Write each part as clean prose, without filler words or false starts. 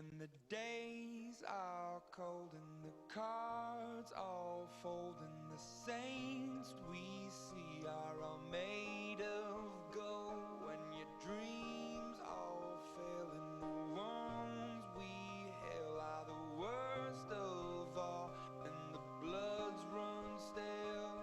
When the days are cold and the cards all fold and the saints we see are all made of gold, when your dreams all fail and the ones we hail are the worst of all and the bloods run stale.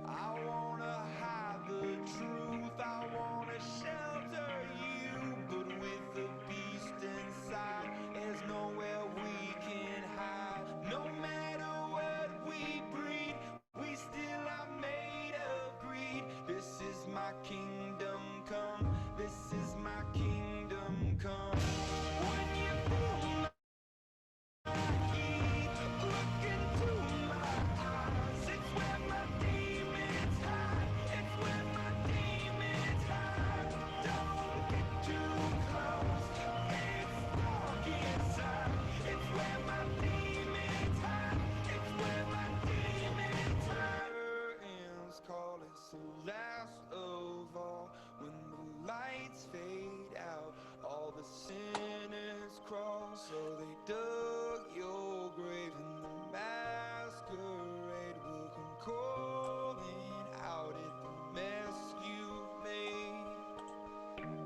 I wanna hide the truth, I wanna shelter you, but with the beast inside, there's nowhere we can hide. No matter what we breed, we still are made of greed. This is my kingdom come, this is my kingdom come. When you feel heat, look into my eyes, it's where my demons hide, it's where my demons hide. Don't get too close, it's dark inside, it's where my demons hide, it's where my demons hide. Curtains call, it's the last of all. When the lights fade out, all the sinners crawl. So they dug your grave and the masquerade will come calling out at the mess you made.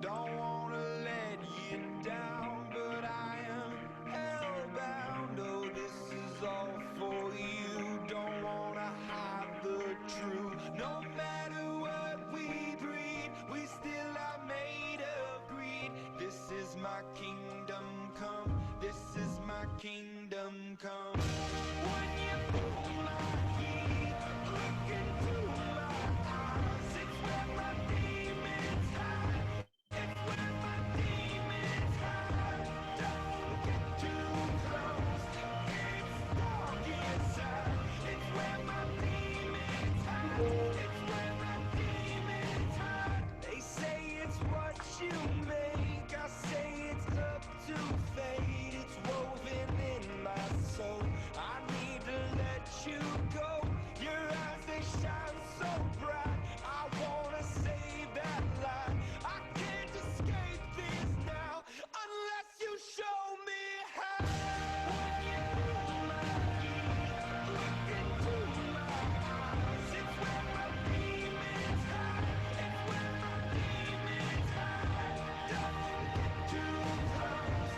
Don't wanna let you down, but I am hellbound. Oh, this is all for you. Don't wanna hide the truth. No matter what we breed, we still are made of greed. This is my kingdom come, this is my kingdom come. When you feel my heat, look into my eyes, it's where my demons hide, it's where my demons hide. Don't get too close, it's dark inside, it's where my demons hide, it's where my demons hide. They say it's what you make, I say it's up to fate. It's woven in my soul, I need to let you go. Your eyes, they shine so bright, I wanna save that light. I can't escape this now unless you show me how. When you feel my heat, look into my eyes, it's where my demons hide, it's where my demons hide. Don't get too close,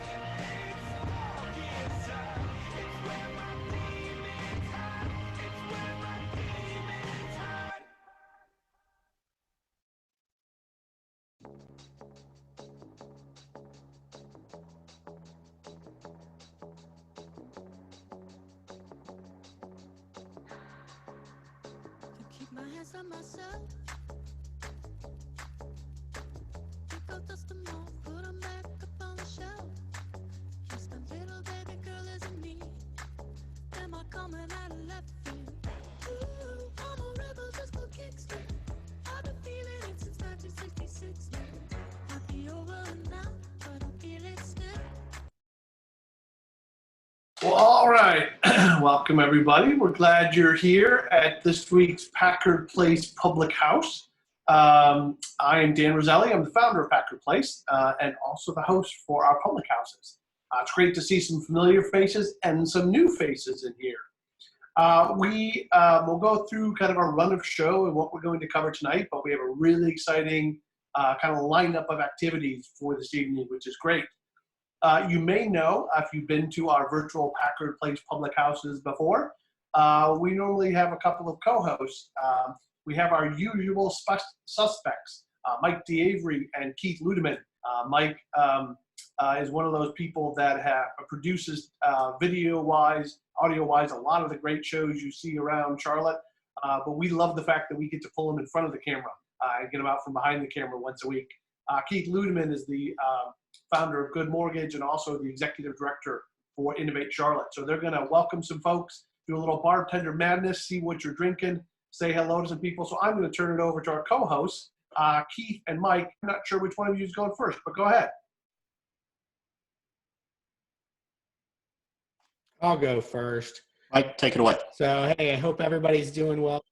it's dark inside, it's where my demons hide, it's where my demons hide. To keep my hands on myself, pick up dust them off, put 'em back up on the shelf. Yes, my little baby girl isn't me. Am I coming out of left field? Ooh, I'm a rebel just for kicks. I've been feeling it since 1966. Happy over now, but I feel it still. Well, all right. Welcome, everybody. We're glad you're here at this week's Packard Place Public House. I am Dan Roselli. I'm the founder of Packard Place and also the host for our public houses. It's great to see some familiar faces and some new faces in here. We will go through kind of our run of show and what we're going to cover tonight, but we have a really exciting kind of lineup of activities for this evening, which is great. You may know, if you've been to our virtual Packard Place Public Houses before, we normally have a couple of co-hosts. We have our usual suspects, Mike DeAvery and Keith Ludeman. Mike is one of those people that produces video-wise, audio-wise, a lot of the great shows you see around Charlotte. But we love the fact that we get to pull him in front of the camera and get him out from behind the camera once a week. Keith Ludeman is the founder of Good Mortgage and also the executive director for Innovate Charlotte. So they're going to welcome some folks, do a little bartender madness, see what you're drinking, say hello to some people. So I'm going to turn it over to our co-hosts, Keith and Mike. I'm not sure which one of you is going first, but go ahead. I'll go first. Mike, take it away. So, hey, I hope everybody's doing well.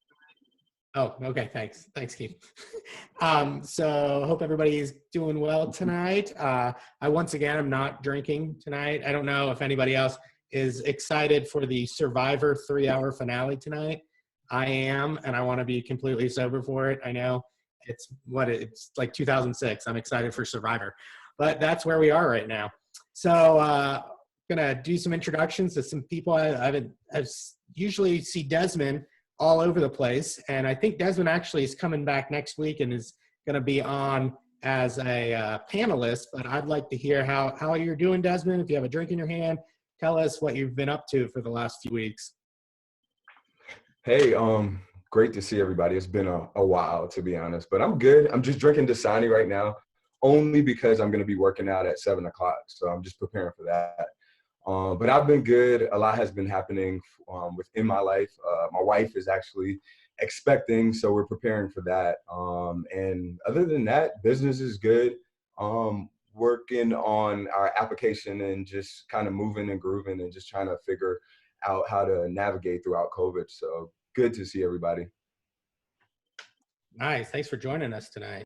Oh, okay. Thanks, Keith. So hope everybody's doing well tonight. I once again am not drinking tonight. I don't know if anybody else is excited for the Survivor 3-hour finale tonight. I am, and I want to be completely sober for it. I know it's like 2006. I'm excited for Survivor, but that's where we are right now. So gonna do some introductions to some people. I usually see Desmond all over the place, and I think Desmond actually is coming back next week and is going to be on as a panelist. But I'd like to hear how you're doing, Desmond. If you have a drink in your hand, tell us what you've been up to for the last few weeks. Hey, great to see everybody. It's been a while, to be honest, but I'm good. I'm just drinking Dasani right now, only because I'm going to be working out at 7 o'clock. So I'm just preparing for that. But I've been good. A lot has been happening within my life. My wife is actually expecting, so we're preparing for that. And other than that, business is good. Working on our application and just kind of moving and grooving and just trying to figure out how to navigate throughout COVID. So good to see everybody. Nice. Thanks for joining us tonight.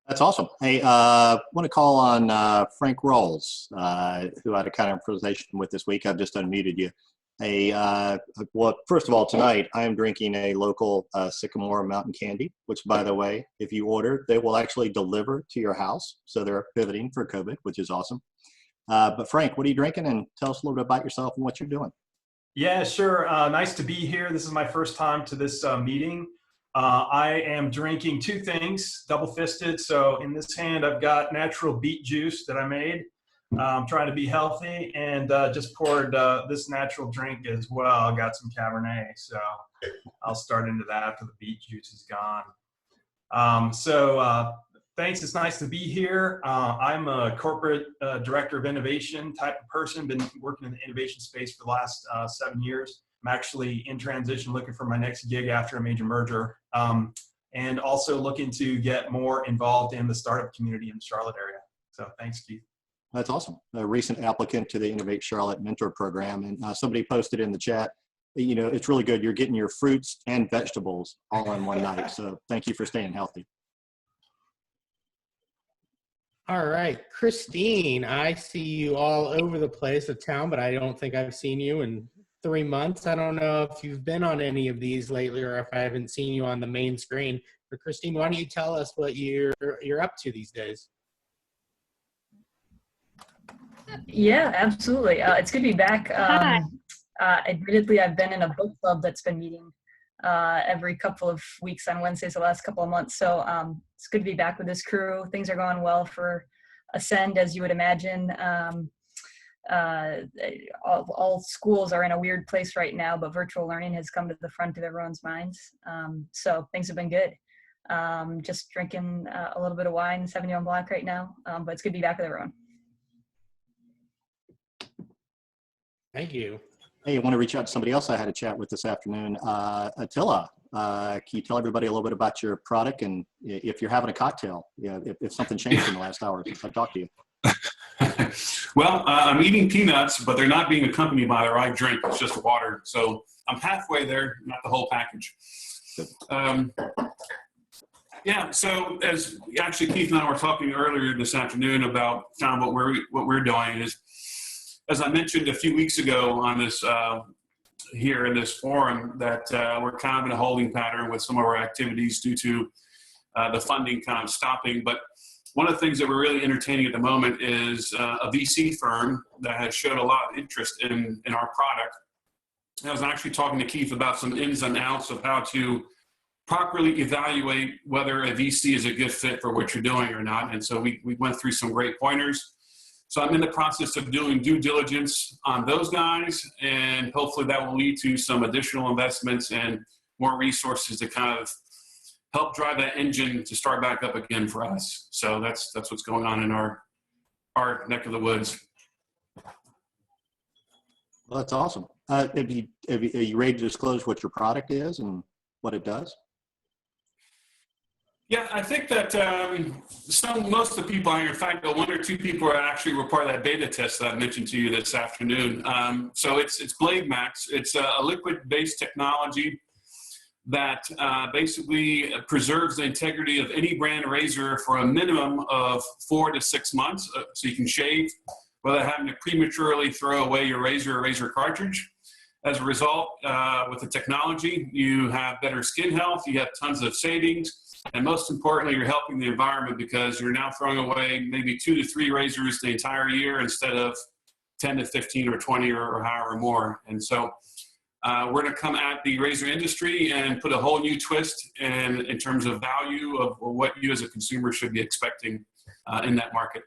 That's awesome. Hey, I want to call on Frank Rawls, who I had a kind of conversation with this week. I've just unmuted you. Hey, well, first of all, tonight I am drinking a local Sycamore Mountain Candy, which, by the way, if you order, they will actually deliver to your house. So they're pivoting for COVID, which is awesome. But Frank, what are you drinking? And tell us a little bit about yourself and what you're doing. Yeah, sure. Nice to be here. This is my first time to this meeting. I am drinking two things, double-fisted. So in this hand, I've got natural beet juice that I made. I'm trying to be healthy, and just poured this natural drink as well. I got some Cabernet, so I'll start into that after the beet juice is gone. Thanks. It's nice to be here. I'm a corporate director of innovation type of person. Been working in the innovation space for the last 7 years. I'm actually in transition, looking for my next gig after a major merger, and also looking to get more involved in the startup community in the Charlotte area. So thanks, Keith. That's awesome. A recent applicant to the Innovate Charlotte Mentor Program, and somebody posted in the chat, you know, it's really good. You're getting your fruits and vegetables all in one night. So thank you for staying healthy. All right, Christine, I see you all over the place of town, but I don't think I've seen you in 3 months. I don't know if you've been on any of these lately or if I haven't seen you on the main screen. But Christine, why don't you tell us what you're up to these days? Yeah, absolutely. It's good to be back. Admittedly, I've been in a book club that's been meeting every couple of weeks on Wednesdays the last couple of months. So it's good to be back with this crew. Things are going well for Ascend, as you would imagine. All schools are in a weird place right now, but virtual learning has come to the front of everyone's minds. So things have been good. Just drinking a little bit of wine, 71 Black right now, but it's good to be back with everyone. Thank you. Hey, I want to reach out to somebody else I had a chat with this afternoon. Attila, can you tell everybody a little bit about your product and if you're having a cocktail, if something changed in the last hour since I talked to you? Well, I'm eating peanuts, but they're not being accompanied by the right drink. It's just water. So I'm halfway there, not the whole package. Yeah, so as actually Keith and I were talking earlier this afternoon about kind of what we're doing is, as I mentioned a few weeks ago on this here in this forum, that we're kind of in a holding pattern with some of our activities due to the funding kind of stopping. But one of the things that we're really entertaining at the moment is a VC firm that has showed a lot of interest in our product. I was actually talking to Keith about some ins and outs of how to properly evaluate whether a VC is a good fit for what you're doing or not. And so we went through some great pointers. So I'm in the process of doing due diligence on those guys, and hopefully that will lead to some additional investments and more resources to kind of help drive that engine to start back up again for us. So that's what's going on in our neck of the woods. Well, that's awesome. Are you ready to disclose what your product is and what it does? Yeah, I think that most of the people here, in fact, one or two people actually were part of that beta test that I mentioned to you this afternoon. So it's Blade Max. It's a liquid-based technology. that basically preserves the integrity of any brand razor for a minimum of 4 to 6 months, so you can shave without having to prematurely throw away your razor or razor cartridge. As a result, with the technology, you have better skin health, you have tons of savings, and most importantly, you're helping the environment because you're now throwing away maybe 2 to 3 razors the entire year instead of 10 to 15 or 20 or however more. And so we're going to come at the razor industry and put a whole new twist in terms of value of what you as a consumer should be expecting in that market.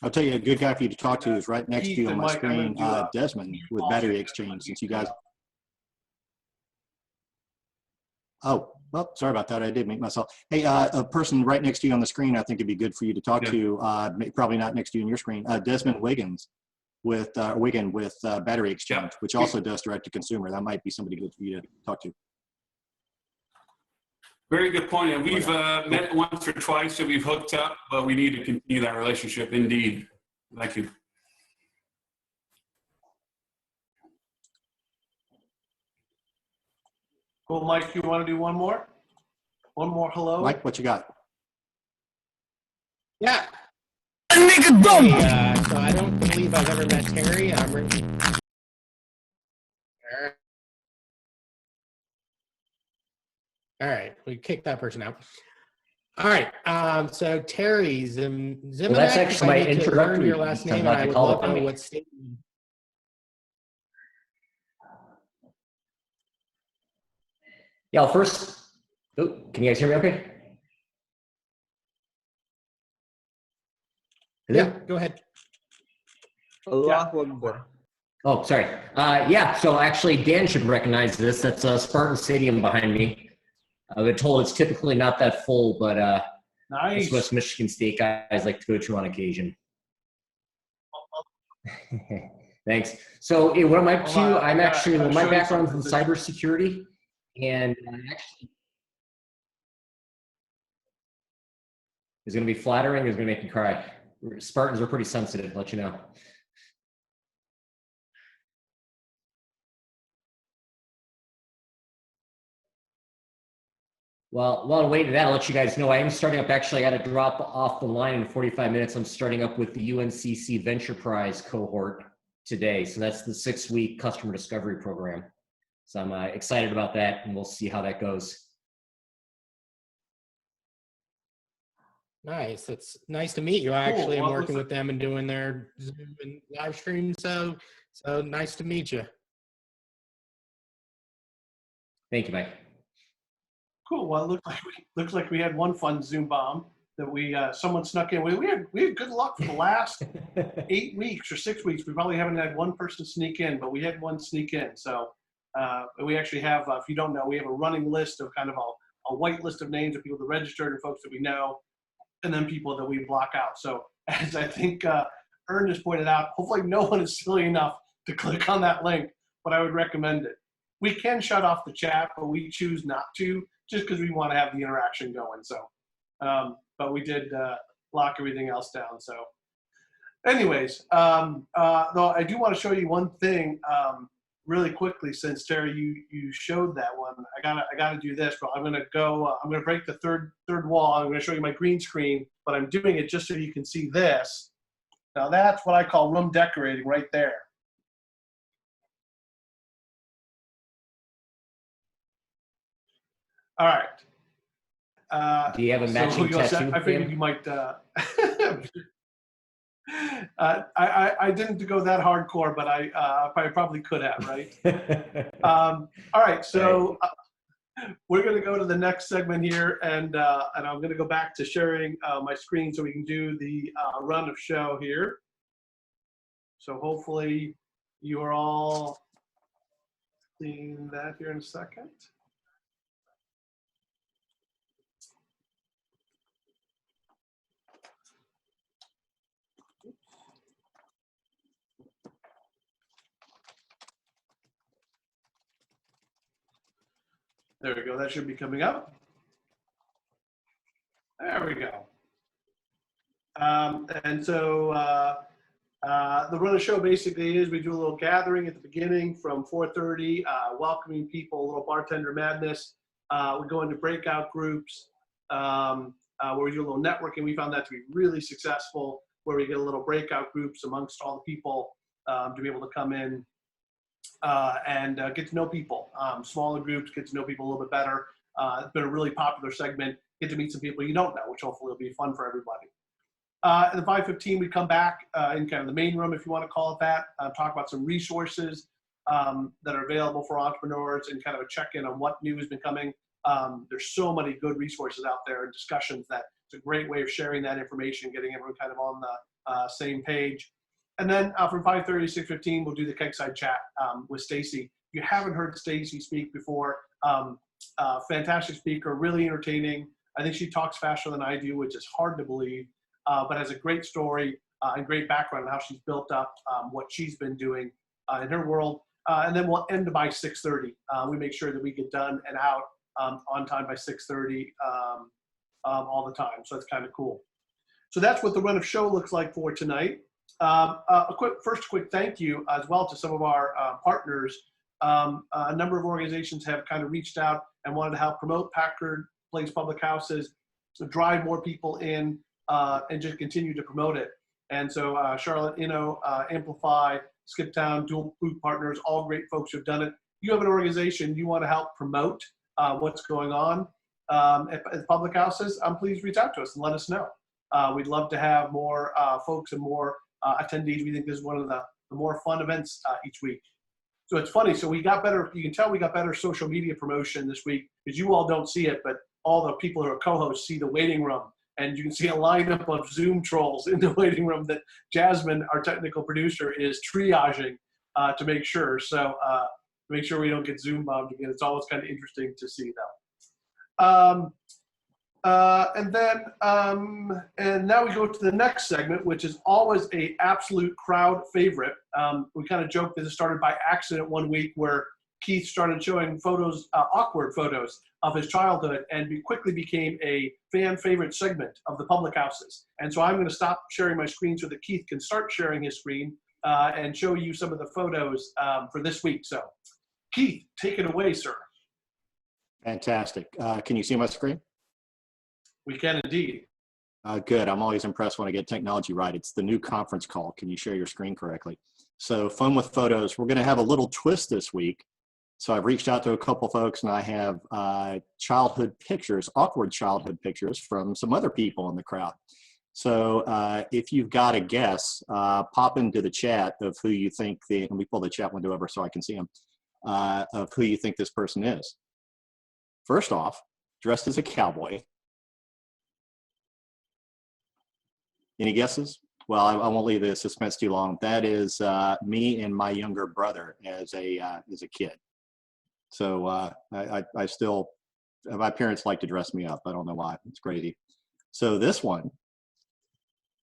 I'll tell you, a good guy for you to talk to is right next to you on my Keith and Mike, I'm screen, gonna do Desmond with Battery Exchange, since you guys. Oh, well, sorry about that. I did mute myself. Hey, a person right next to you on the screen, I think it'd be good for you to talk to, probably not next to you on your screen, Desmond Wiggins with Battery Exchange, which also does direct to consumer. That might be somebody good for you to talk to. Very good point. And we've met once or twice, so we've hooked up, but we need to continue that relationship indeed. Thank you. Cool, Mike, you want to do one more? One more hello? Mike, what you got? Yeah. Hey, so I don't believe I've ever met Terry. All right, we kicked that person out. All right, so Terry Zimanek, well, that's actually my introductory. Your last name, I would love to know what state. Yeah, well, first, oh, can you guys hear me okay? Hello? Yeah, go ahead. Oh, sorry. Yeah, so actually Dan should recognize this. That's Spartan Stadium behind me. I've been told it's typically not that full, but Nice. it's West Michigan State guys like to go to on occasion. Thanks. So what am I up to? I'm actually, my background's in cybersecurity, and actually, is it going to be flattering or is it going to make me cry? Spartans are pretty sensitive, I'll let you know. Well, while I'm waiting for that, I'll let you guys know I am starting up. Actually, I got to drop off the line in 45 minutes. I'm starting up with the UNCC Venture Prize cohort today. So that's the 6-week customer discovery program. So I'm excited about that, and we'll see how that goes. Nice. It's nice to meet you. I actually am working with them and doing their Zoom and live stream. So nice to meet you. Thank you, Mike. Cool. Well, it looks like we had one fun Zoom bomb that someone snuck in. We had good luck for the last 8 weeks or 6 weeks. We probably haven't had one person sneak in, but we had one sneak in. So we actually have, if you don't know, we have a running list of kind of a white list of names of people that registered and folks that we know, and then people that we block out. So as I think Ernest pointed out, hopefully no one is silly enough to click on that link, but I would recommend it. We can shut off the chat, but we choose not to, just because we want to have the interaction going. So, but we did lock everything else down. So anyways, though I do want to show you one thing really quickly, since Terry, you showed that one. I gotta do this, but I'm gonna break the third wall. I'm gonna show you my green screen, but I'm doing it just so you can see this. Now that's what I call room decorating right there. All right. Do you have a matching tattoo? I figured you might. I didn't go that hardcore, but I probably could have, right? All right, so we're going to go to the next segment here, and I'm going to go back to sharing my screen so we can do the run of show here. So hopefully you are all seeing that here in a second. There we go. That should be coming up. There we go. And so The run of show basically is we do a little gathering at the beginning from 4:30, welcoming people, a little bartender madness. We go into breakout groups where we do a little networking. We found that to be really successful, where we get a little breakout groups amongst all the people to be able to come in and get to know people. Smaller groups, get to know people a little bit better. It's been a really popular segment. Get to meet some people you don't know, which hopefully will be fun for everybody. At the 5:15, we come back in kind of the main room, if you want to call it that, talk about some resources that are available for entrepreneurs and kind of a check-in on what new has been coming. There's so many good resources out there and discussions that it's a great way of sharing that information, getting everyone kind of on the same page. And then from 5:30 to 6:15, we'll do the keg-side chat with Stacy. If you haven't heard Stacy speak before, fantastic speaker, really entertaining. I think she talks faster than I do, which is hard to believe. But has a great story and great background on how she's built up what she's been doing in her world. And then we'll end by 6:30. We make sure that we get done and out on time by 6:30 all the time. So that's kind of cool. So that's what the run of show looks like for tonight. A quick thank you as well to some of our partners. A number of organizations have kind of reached out and wanted to help promote Packard Place Public Houses, to drive more people in, and just continue to promote it. And so Charlotte, Amplify, Skiptown, Dual Food Partners, all great folks who have done it. You have an organization you want to help promote what's going on at public houses, please reach out to us and let us know. We'd love to have more folks and more attendees. We think this is one of the more fun events each week. So it's funny. So we got better, you can tell we got better social media promotion this week because you all don't see it, but all the people who are co-hosts see the waiting room. And you can see a lineup of Zoom trolls in the waiting room that Jasmine, our technical producer, is triaging to make sure. So make sure we don't get Zoom bombed again. It's always kind of interesting to see them. And now we go to the next segment, which is always a absolute crowd favorite. We kind of joked that it started by accident one week where Keith started showing photos, awkward photos of his childhood, and quickly became a fan favorite segment of the public houses. And so I'm going to stop sharing my screen so that Keith can start sharing his screen and show you some of the photos for this week. So Keith, take it away, sir. Fantastic. Can you see my screen? We can indeed. Good. I'm always impressed when I get technology right. It's the new conference call. Can you share your screen correctly? So fun with photos. We're going to have a little twist this week. So I've reached out to a couple folks and I have childhood pictures, awkward childhood pictures from some other people in the crowd. So if you've got a guess, pop into the chat of who you think let me pull the chat window over so I can see them, of who you think this person is. First off, dressed as a cowboy. Any guesses? Well, I won't leave the suspense too long. That is me and my younger brother as a kid. So I still, my parents like to dress me up. I don't know why. It's crazy. So this one,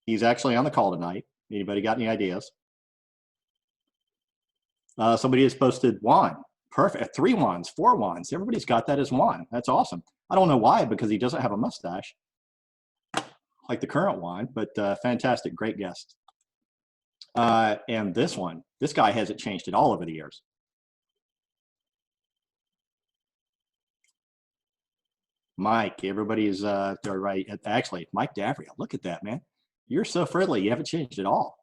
he's actually on the call tonight. Anybody got any ideas? Somebody has posted Juan. Perfect. 3 Juans, 4 Juans. Everybody's got that as Juan. That's awesome. I don't know why, because he doesn't have a mustache like the current Juan, but fantastic. Great guest. And this one, this guy hasn't changed at all over the years. Mike, everybody's right. Actually, Mike Davria, look at that, man. You're so friendly. You haven't changed at all.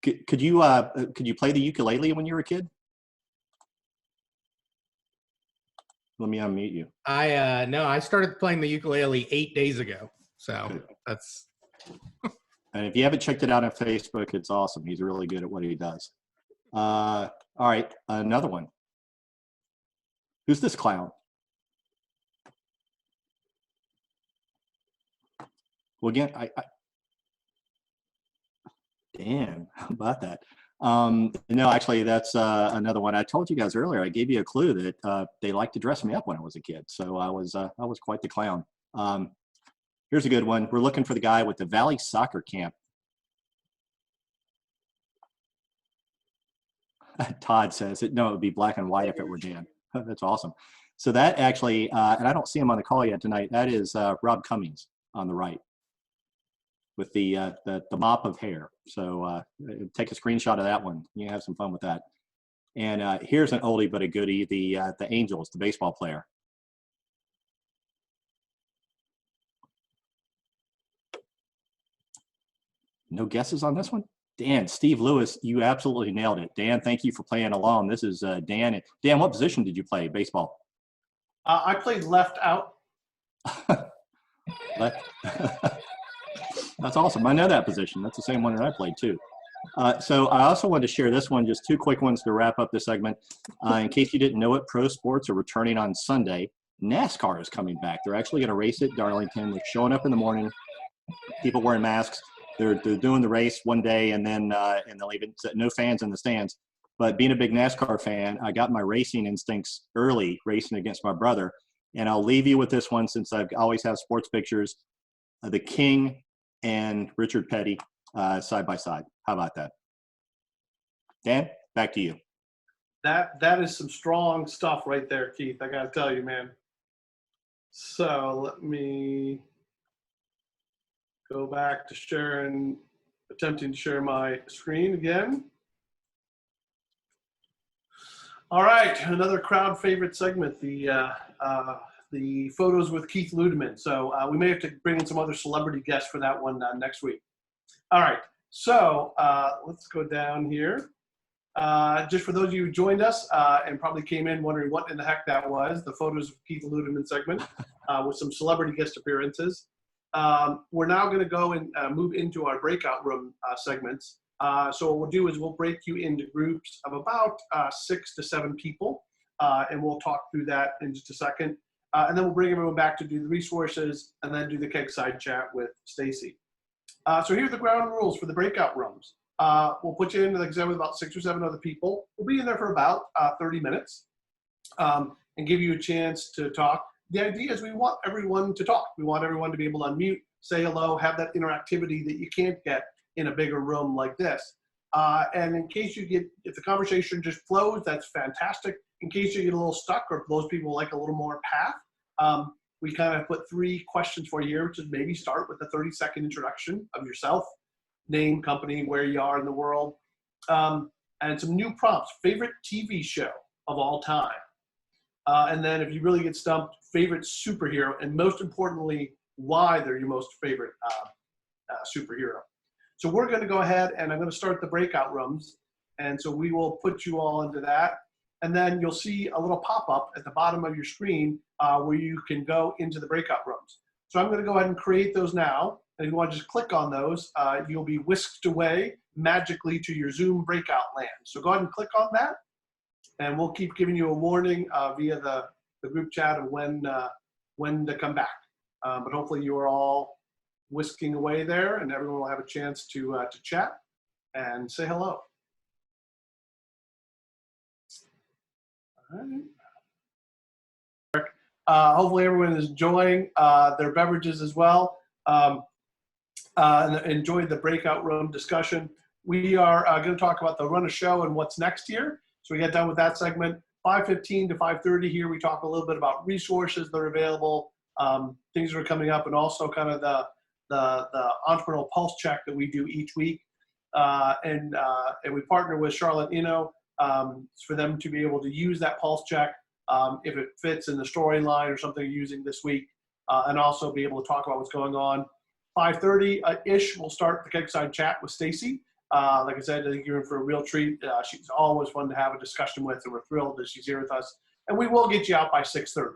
Could you play the ukulele when you were a kid? Let me unmute you. No, I started playing the ukulele 8 days ago. So that's. And if you haven't checked it out on Facebook, it's awesome. He's really good at what he does. All right, another one. Who's this clown? Well, again, damn, how about that? No, actually, that's another one. I told you guys earlier, I gave you a clue that they liked to dress me up when I was a kid. So I was quite the clown. Here's a good one. We're looking for the guy with the Valley Soccer Camp. Todd says it. No, it would be black and white if it were Dan. That's awesome. So that actually, and I don't see him on the call yet tonight. That is Rob Cummings on the right. with the mop of hair. So take a screenshot of that one. You can have some fun with that. And here's an oldie but a goodie, the Angels, the baseball player. No guesses on this one? Dan, Steve Lewis, you absolutely nailed it. Dan, thank you for playing along. This is Dan. Dan, what position did you play baseball? I played left out. That's awesome. I know that position. That's the same one that I played too. So I also wanted to share this one, just two quick ones to wrap up this segment. In case you didn't know it, pro sports are returning on Sunday. NASCAR is coming back. They're actually going to race at Darlington. They're showing up in the morning, people wearing masks. They're doing the race one day and then they'll leave it. No fans in the stands. But being a big NASCAR fan, I got my racing instincts early, racing against my brother. And I'll leave you with this one since I always have sports pictures. The King and Richard Petty side by side. How about that? Dan, back to you. That is some strong stuff right there, Keith. I got to tell you, man. So let me go back to sharing, attempting to share my screen again. All right, another crowd favorite segment, the photos with Keith Ludeman. So we may have to bring in some other celebrity guests for that one next week. All right, so let's go down here. Just for those of you who joined us and probably came in wondering what in the heck that was, the photos of Keith Ludeman segment with some celebrity guest appearances. We're now going to go and move into our breakout room segments. So what we'll do is we'll break you into groups of about 6 to 7 people, and we'll talk through that in just a second. And then we'll bring everyone back to do the resources and then do the keg-side chat with Stacy. So here are the ground rules for the breakout rooms. We'll put you in, like I said, with about 6 or 7 other people. We'll be in there for about 30 minutes and give you a chance to talk. The idea is we want everyone to talk. We want everyone to be able to unmute, say hello, have that interactivity that you can't get in a bigger room like this. And in case you get, if the conversation just flows, that's fantastic. In case you get a little stuck or those people like a little more path, we kind of put 3 questions for you here, which is maybe start with a 30-second introduction of yourself, name, company, where you are in the world, and some new prompts, favorite TV show of all time. And then if you really get stumped, favorite superhero, and most importantly, why they're your most favorite superhero. So we're going to go ahead and I'm going to start the breakout rooms. And so we will put you all into that. And then you'll see a little pop-up at the bottom of your screen where you can go into the breakout rooms. So I'm going to go ahead and create those now. And if you want to just click on those, you'll be whisked away magically to your Zoom breakout land. So go ahead and click on that. And we'll keep giving you a warning via the group chat of when to come back. But hopefully you are all whisking away there and everyone will have a chance to chat and say hello. All right. Hopefully everyone is enjoying their beverages as well. And enjoy the breakout room discussion. We are going to talk about the run of show and what's next here. So we get done with that segment. 5:15 to 5:30 here, we talk a little bit about resources that are available, things that are coming up, and also kind of the entrepreneurial pulse check that we do each week. And we partner with Charlotte Inno for them to be able to use that pulse check if it fits in the storyline or something you're using this week, and also be able to talk about what's going on. 5:30-ish, we'll start the keg-side chat with Stacy. Like I said, I think you're in for a real treat. She's always fun to have a discussion with, and we're thrilled that she's here with us. And we will get you out by 6:30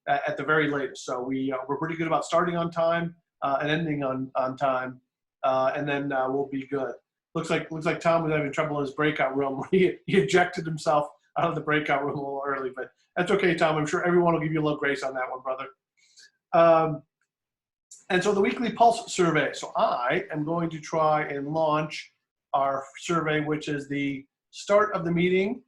at the very latest. So we're pretty good about starting on time and ending on time, and then we'll be good. Looks like Tom was having trouble in his breakout room. He ejected himself out of the breakout room a little early, but that's okay, Tom. I'm sure everyone will give you a little grace on that one, brother. And so the weekly pulse survey. So I am going to try and launch our survey, which is the start of the meeting.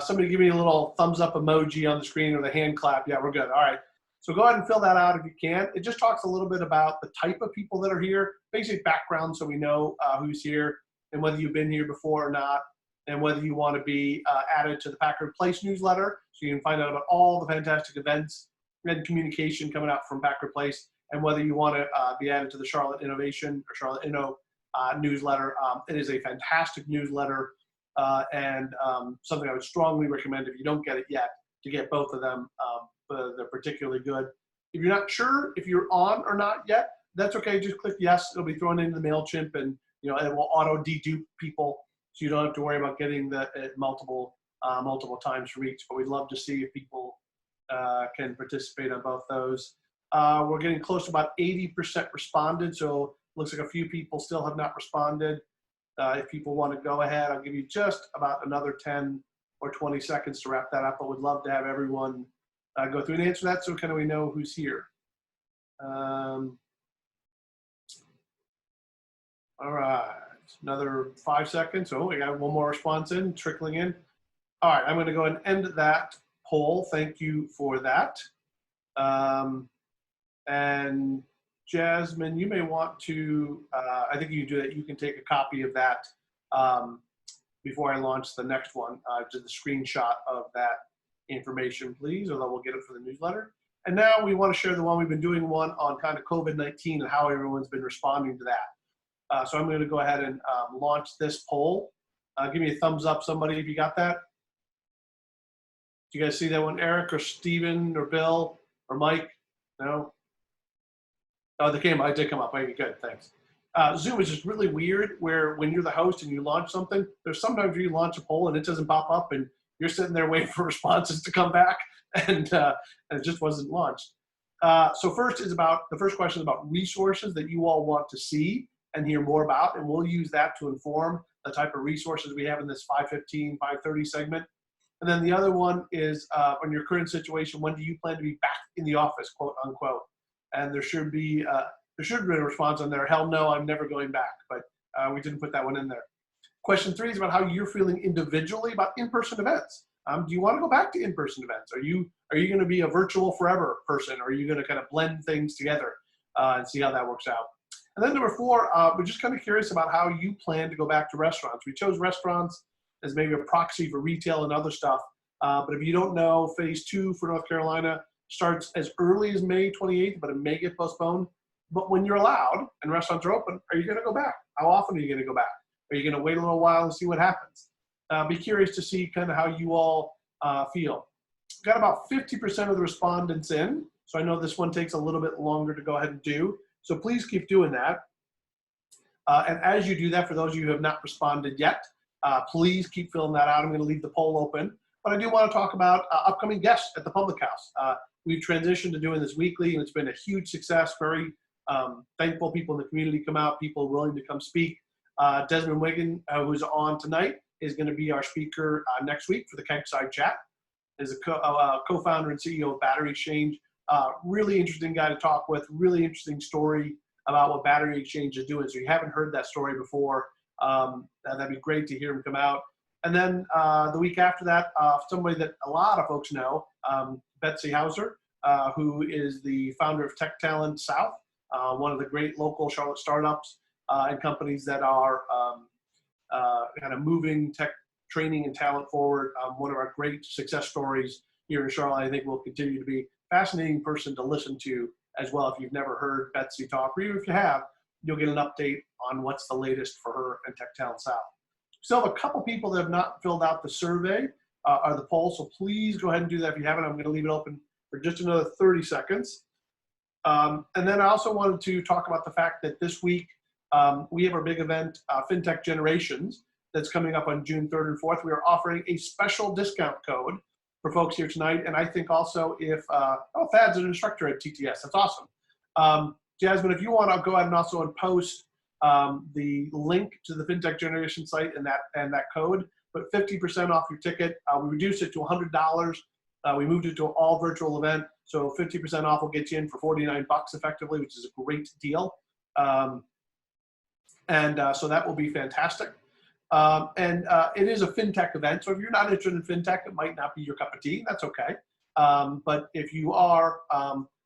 Somebody give me a little thumbs up emoji on the screen or the hand clap. Yeah, we're good. All right. So go ahead and fill that out if you can. It just talks a little bit about the type of people that are here, basic background so we know who's here and whether you've been here before or not, and whether you want to be added to the Packard Place newsletter so you can find out about all the fantastic events and communication coming out from Packard Place, and whether you want to be added to the Charlotte Innovation or Charlotte Inno newsletter. It is a fantastic newsletter and something I would strongly recommend if you don't get it yet to get both of them. They're particularly good. If you're not sure if you're on or not yet, that's okay. Just click yes. It'll be thrown into the MailChimp, and it will auto dedupe people, so you don't have to worry about getting the multiple times reached. But we'd love to see if people can participate on both those. We're getting close to about 80% responded, so it looks like a few people still have not responded. If people want to go ahead, I'll give you just about another 10 or 20 seconds to wrap that up. I would love to have everyone go through and answer that, so kind of we know who's here. All right, another 5 seconds. Oh, we got one more response trickling in. All right, I'm going to go ahead and end that poll. Thank you for that. And Jasmine, you may want to, I think you can do that. You can take a copy of that before I launch the next one, just a screenshot of that information, please, although we'll get it for the newsletter. And now we want to share the one we've been doing one on kind of COVID-19 and how everyone's been responding to that. So I'm going to go ahead and launch this poll. Give me a thumbs up, somebody, if you got that. Do you guys see that one? Eric or Steven or Bill or Mike? No? Oh, they came. I did come up. Okay, good. Thanks. Zoom is just really weird where when you're the host and you launch something, there's sometimes where you launch a poll and it doesn't pop up and you're sitting there waiting for responses to come back and it just wasn't launched. So the first question is about resources that you all want to see and hear more about, and we'll use that to inform the type of resources we have in this 5:15, 5:30 segment. And then the other one is on your current situation, when do you plan to be back in the office, quote unquote? And there should be a response on there. Hell no, I'm never going back, but we didn't put that one in there. Question 3 is about how you're feeling individually about in-person events. Do you want to go back to in-person events? Are you going to be a virtual forever person? Or are you going to kind of blend things together and see how that works out? And then number 4, we're just kind of curious about how you plan to go back to restaurants. We chose restaurants as maybe a proxy for retail and other stuff. But if you don't know, phase 2 for North Carolina starts as early as May 28th, but it may get postponed. But when you're allowed and restaurants are open, are you going to go back? How often are you going to go back? Are you going to wait a little while and see what happens? Be curious to see kind of how you all feel. Got about 50% of the respondents in, so I know this one takes a little bit longer to go ahead and do. So please keep doing that. And as you do that, for those of you who have not responded yet, please keep filling that out. I'm going to leave the poll open. But I do want to talk about upcoming guests at the Public House. We've transitioned to doing this weekly, and it's been a huge success. Very thankful people in the community come out, people willing to come speak. Desmond Wigan, who's on tonight, is going to be our speaker next week for the keg-side chat. Is a co-founder and CEO of Battery Exchange. Really interesting guy to talk with, really interesting story about what Battery Exchange is doing. So you haven't heard that story before, that'd be great to hear him come out. And then the week after that, somebody that a lot of folks know, Betsy Hauser, who is the founder of Tech Talent South, one of the great local Charlotte startups and companies that are kind of moving tech training and talent forward. One of our great success stories here in Charlotte. I think will continue to be a fascinating person to listen to as well. If you've never heard Betsy talk, or even if you have, you'll get an update on what's the latest for her and Tech Talent South. Still have a couple people that have not filled out the survey or the poll, so please go ahead and do that if you haven't. I'm going to leave it open for just another 30 seconds. And then I also wanted to talk about the fact that this week we have our big event, FinTech Generations, that's coming up on June 3rd and 4th. We are offering a special discount code for folks here tonight. And I think also if, Thad's an instructor at TTS, that's awesome. Jasmine, if you want, I'll go ahead and also post the link to the FinTech Generation site and that code, but 50% off your ticket. We reduced it to $100. We moved it to an all virtual event. So 50% off will get you in for $49 effectively, which is a great deal. So that will be fantastic. It is a FinTech event. So if you're not interested in FinTech, it might not be your cup of tea. That's okay. But if you are,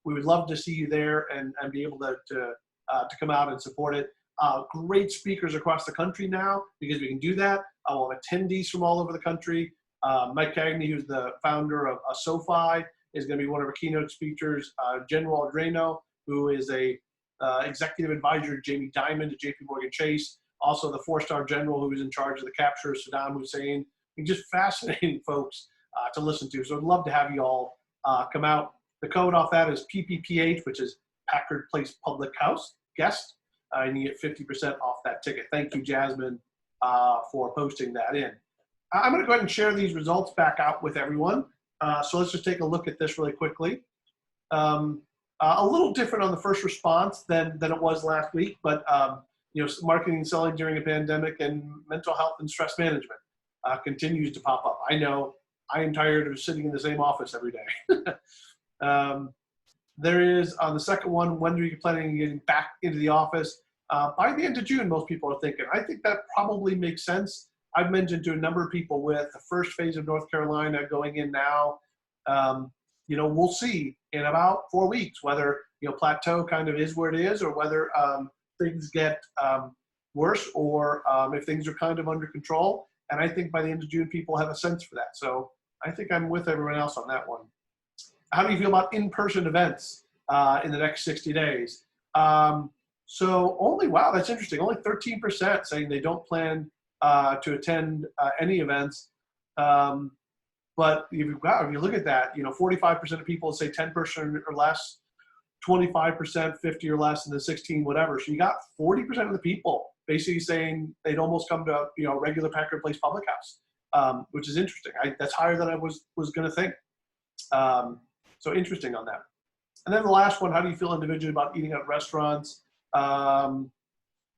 we would love to see you there and be able to come out and support it. Great speakers across the country now because we can do that. We'll have attendees from all over the country. Mike Cagney, who's the founder of SoFi, is going to be one of our keynote speakers. Jen Waldreno, who is a executive advisor to Jamie Dimon at JP Morgan Chase. Also the 4-star general who is in charge of the capture of Saddam Hussein. And just fascinating folks to listen to. So I'd love to have you all come out. The code off that is PPPH, which is Packard Place Public House guest. And you get 50% off that ticket. Thank you, Jasmine, for posting that in. I'm going to go ahead and share these results back out with everyone. So let's just take a look at this really quickly. A little different on the first response than it was last week, but you know, marketing and selling during a pandemic and mental health and stress management continues to pop up. I know I am tired of sitting in the same office every day. There is, on the second one, when are you planning on getting back into the office? By the end of June, most people are thinking. I think that probably makes sense. I've mentioned to a number of people with the first phase of North Carolina going in now. You know, we'll see in about 4 weeks whether, you know, plateau kind of is where it is, or whether things get worse, or if things are kind of under control. And I think by the end of June, people have a sense for that. So I think I'm with everyone else on that one. How do you feel about in-person events in the next 60 days? So only, wow, that's interesting. Only 13% saying they don't plan to attend any events. But if you look at that, you know, 45% of people say 10% or less, 25%, 50 or less, and then 16, whatever. So you got 40% of the people basically saying they'd almost come to, you know, a regular Packard Place Public House, which is interesting. That's higher than I was going to think. So interesting on that. And then the last one, how do you feel individually about eating at restaurants? A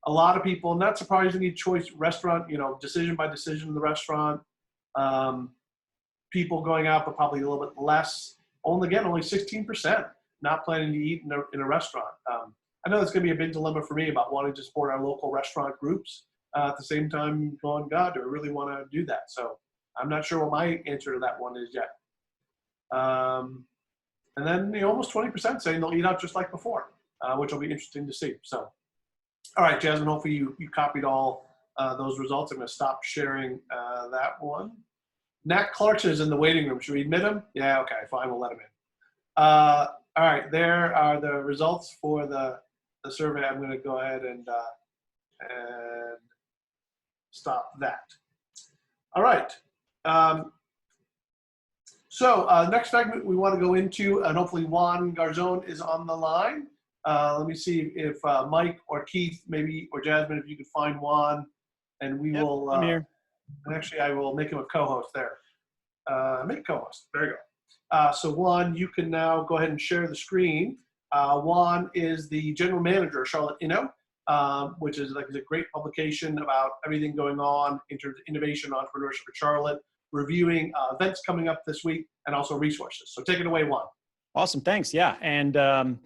lot of people, not surprisingly, choice restaurant, you know, decision by decision in the restaurant. People going out, but probably a little bit less. Only 16% not planning to eat in a restaurant. I know it's going to be a big dilemma for me about wanting to support our local restaurant groups. At the same time, going, God, do I really want to do that? So I'm not sure what my answer to that one is yet. And then, you know, almost 20% saying they'll eat out just like before, which will be interesting to see. So, all right, Jasmine, hopefully you copied all those results. I'm going to stop sharing that one. Nat Clarkson is in the waiting room. Should we admit him? Yeah, okay, fine, we'll let him in. All right, there are the results for the survey. I'm going to go ahead and stop that. All right. So next segment we want to go into, and hopefully Juan Garzon is on the line. Let me see if Mike or Keith, maybe, or Jasmine, if you could find Juan, and we will. I'm here. And actually, I will make him a co-host there. Make co-host. There you go. So Juan, you can now go ahead and share the screen. Juan is the general manager of Charlotte Inno, which is like a great publication about everything going on in terms of innovation, entrepreneurship in Charlotte, reviewing events coming up this week, and also resources. So take it away, Juan. Awesome, thanks. Yeah, and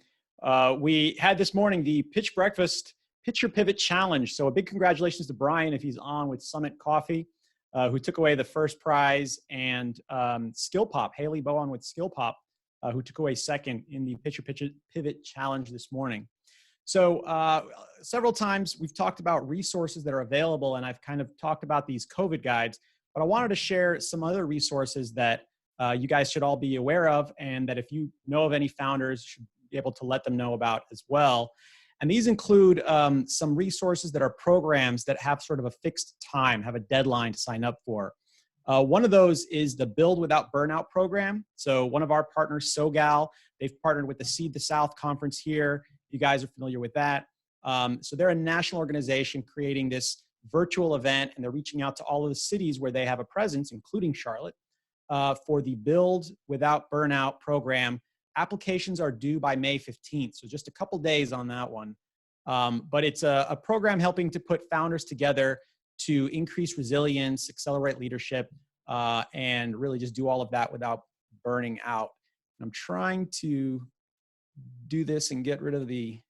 we had this morning the Pitch Breakfast Pitch Your Pivot Challenge. So a big congratulations to Brian, if he's on, with Summit Coffee, who took away the first prize, and Skill Pop, Haley Bowen with Skill Pop, who took away second in the Pitch Your Pivot Challenge this morning. So several times we've talked about resources that are available, and I've kind of talked about these COVID guides, but I wanted to share some other resources that you guys should all be aware of, and that if you know of any founders, you should be able to let them know about as well. And these include some resources that are programs that have sort of a fixed time, have a deadline to sign up for. One of those is the Build Without Burnout program. So one of our partners, SoGal, they've partnered with the Seed the South conference here. You guys are familiar with that. So they're a national organization creating this virtual event, and they're reaching out to all of the cities where they have a presence, including Charlotte, for the Build Without Burnout program. Applications are due by May 15th, so just a couple days on that one. But it's a program helping to put founders together to increase resilience, accelerate leadership, and really just do all of that without burning out. And I'm trying to do this and get rid of the,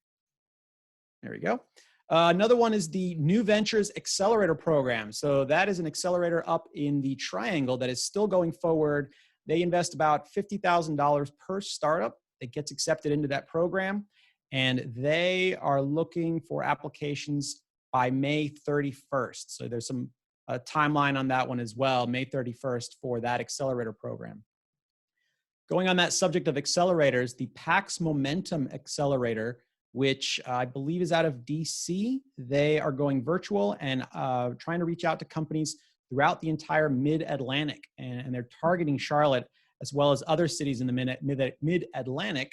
there we go. Another one is the New Ventures Accelerator Program. So that is an accelerator up in the Triangle that is still going forward. They invest about $50,000 per startup that gets accepted into that program. And they are looking for applications by May 31st. So there's some timeline on that one as well, May 31st for that accelerator program. Going on that subject of accelerators, the PAX Momentum Accelerator, which I believe is out of DC, they are going virtual and trying to reach out to companies throughout the entire Mid-Atlantic. And they're targeting Charlotte as well as other cities in the Mid-Atlantic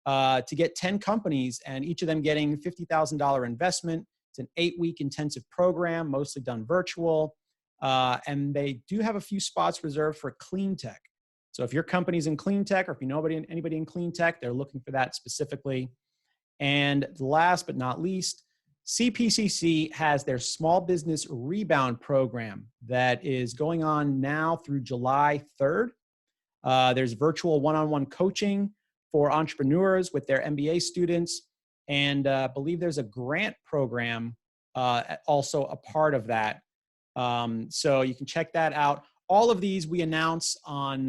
to get 10 companies, and each of them getting $50,000 investment. It's an 8-week intensive program, mostly done virtual. And they do have a few spots reserved for clean tech. So if your company's in clean tech, or if you know anybody in clean tech, they're looking for that specifically. And last but not least, CPCC has their Small Business Rebound Program that is going on now through July 3rd. There's virtual one-on-one coaching for entrepreneurs with their MBA students. And I believe there's a grant program also a part of that. So you can check that out. All of these we announce on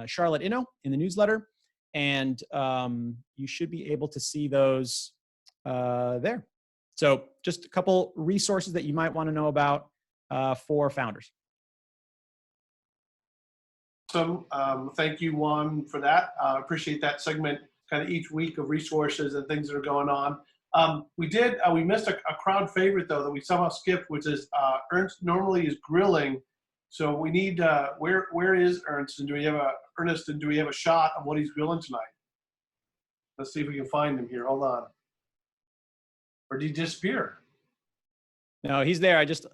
Charlotte Inno in the newsletter, and you should be able to see those there. So just a couple resources that you might want to know about for founders. So thank you, Juan, for that. Appreciate that segment, kind of each week of resources and things that are going on. We missed a crowd favorite, though, that we somehow skipped, which is Ernst normally is grilling. So we need, where is Ernst? And do we have a shot of what he's grilling tonight? Let's see if we can find him here. Hold on. Or did he disappear? No, he's there. I just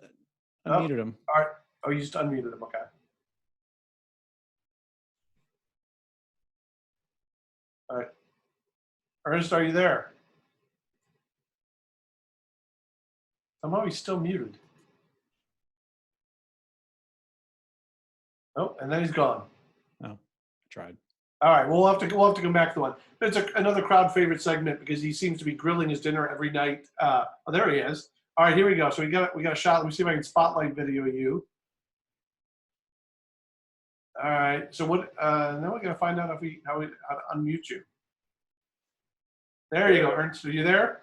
unmuted him. All right. Oh, you just unmuted him. Okay. All right. Ernest, are you there? Somehow he's still muted. Oh, and then he's gone. Oh, I tried. All right, we'll have to come back to the one. It's another crowd favorite segment because he seems to be grilling his dinner every night. Oh, there he is. All right, here we go. So we got a shot. Let me see if I can spotlight video you. All right. So what? Now we're gonna find out how to unmute you. There you go, Ernst. Are you there?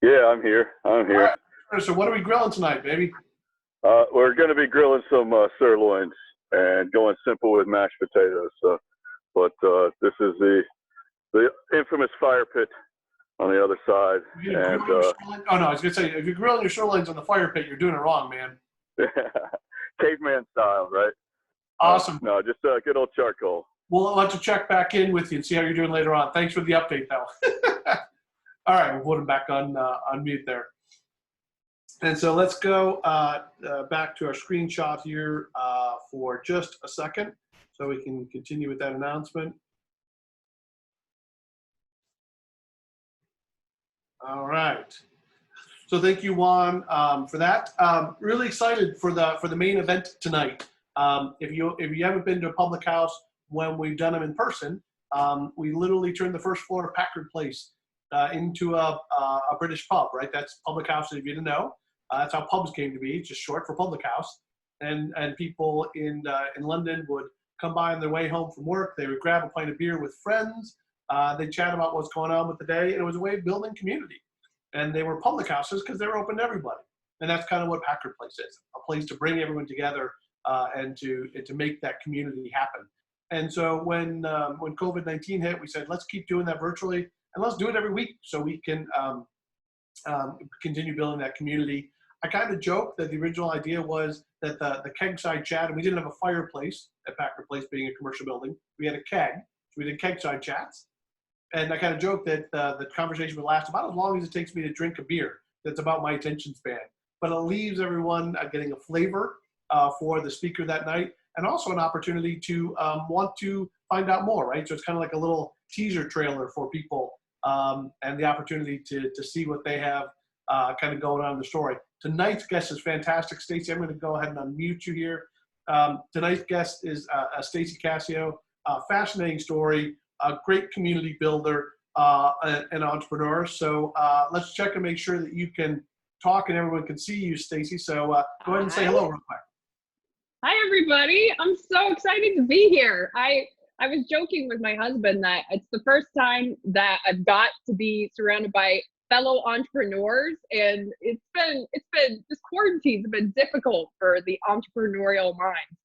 Yeah, I'm here. All right. So what are we grilling tonight, baby? We're going to be grilling some sirloins and going simple with mashed potatoes. But this is the infamous fire pit on the other side. And oh no, I was going to say, if you're grilling your sirloins on the fire pit, you're doing it wrong, man. Caveman style, right? Awesome. No, just good old charcoal. We'll have to check back in with you and see how you're doing later on. Thanks for the update, though. All right, we'll put him back on mute there. And so let's go back to our screenshot here for just a second so we can continue with that announcement. All right. So thank you, Juan, for that. Really excited for the main event tonight. If you haven't been to a public house when we've done them in person, we literally turned the first floor of Packard Place into a British pub, right? That's public house, if you didn't know. That's how pubs came to be, just short for public house. And people in London would come by on their way home from work. They would grab a pint of beer with friends. They'd chat about what's going on with the day, and it was a way of building community. And they were public houses because they were open to everybody. And that's kind of what Packard Place is, a place to bring everyone together and to make that community happen. And so when COVID-19 hit, we said, let's keep doing that virtually, and let's do it every week so we can continue building that community. I kind of joke that the original idea was that the keg-side chat, and we didn't have a fireplace at Packard Place being a commercial building. We had a keg, so we did keg-side chats. And I kind of joke that the conversation would last about as long as it takes me to drink a beer. That's about my attention span. But it leaves everyone getting a flavor for the speaker that night, and also an opportunity to want to find out more, right? So it's kind of like a little teaser trailer for people and the opportunity to see what they have kind of going on in the story. Tonight's guest is fantastic. Stacy, I'm going to go ahead and unmute you here. Tonight's guest is Stacy Cassio. Fascinating story, a great community builder, and entrepreneur. So let's check and make sure that you can talk and everyone can see you, Stacy. So go ahead and say hello real quick. Hi, everybody. I'm so excited to be here. I was joking with my husband that it's the first time that I've got to be surrounded by fellow entrepreneurs, and it's been this quarantine's been difficult for the entrepreneurial mind.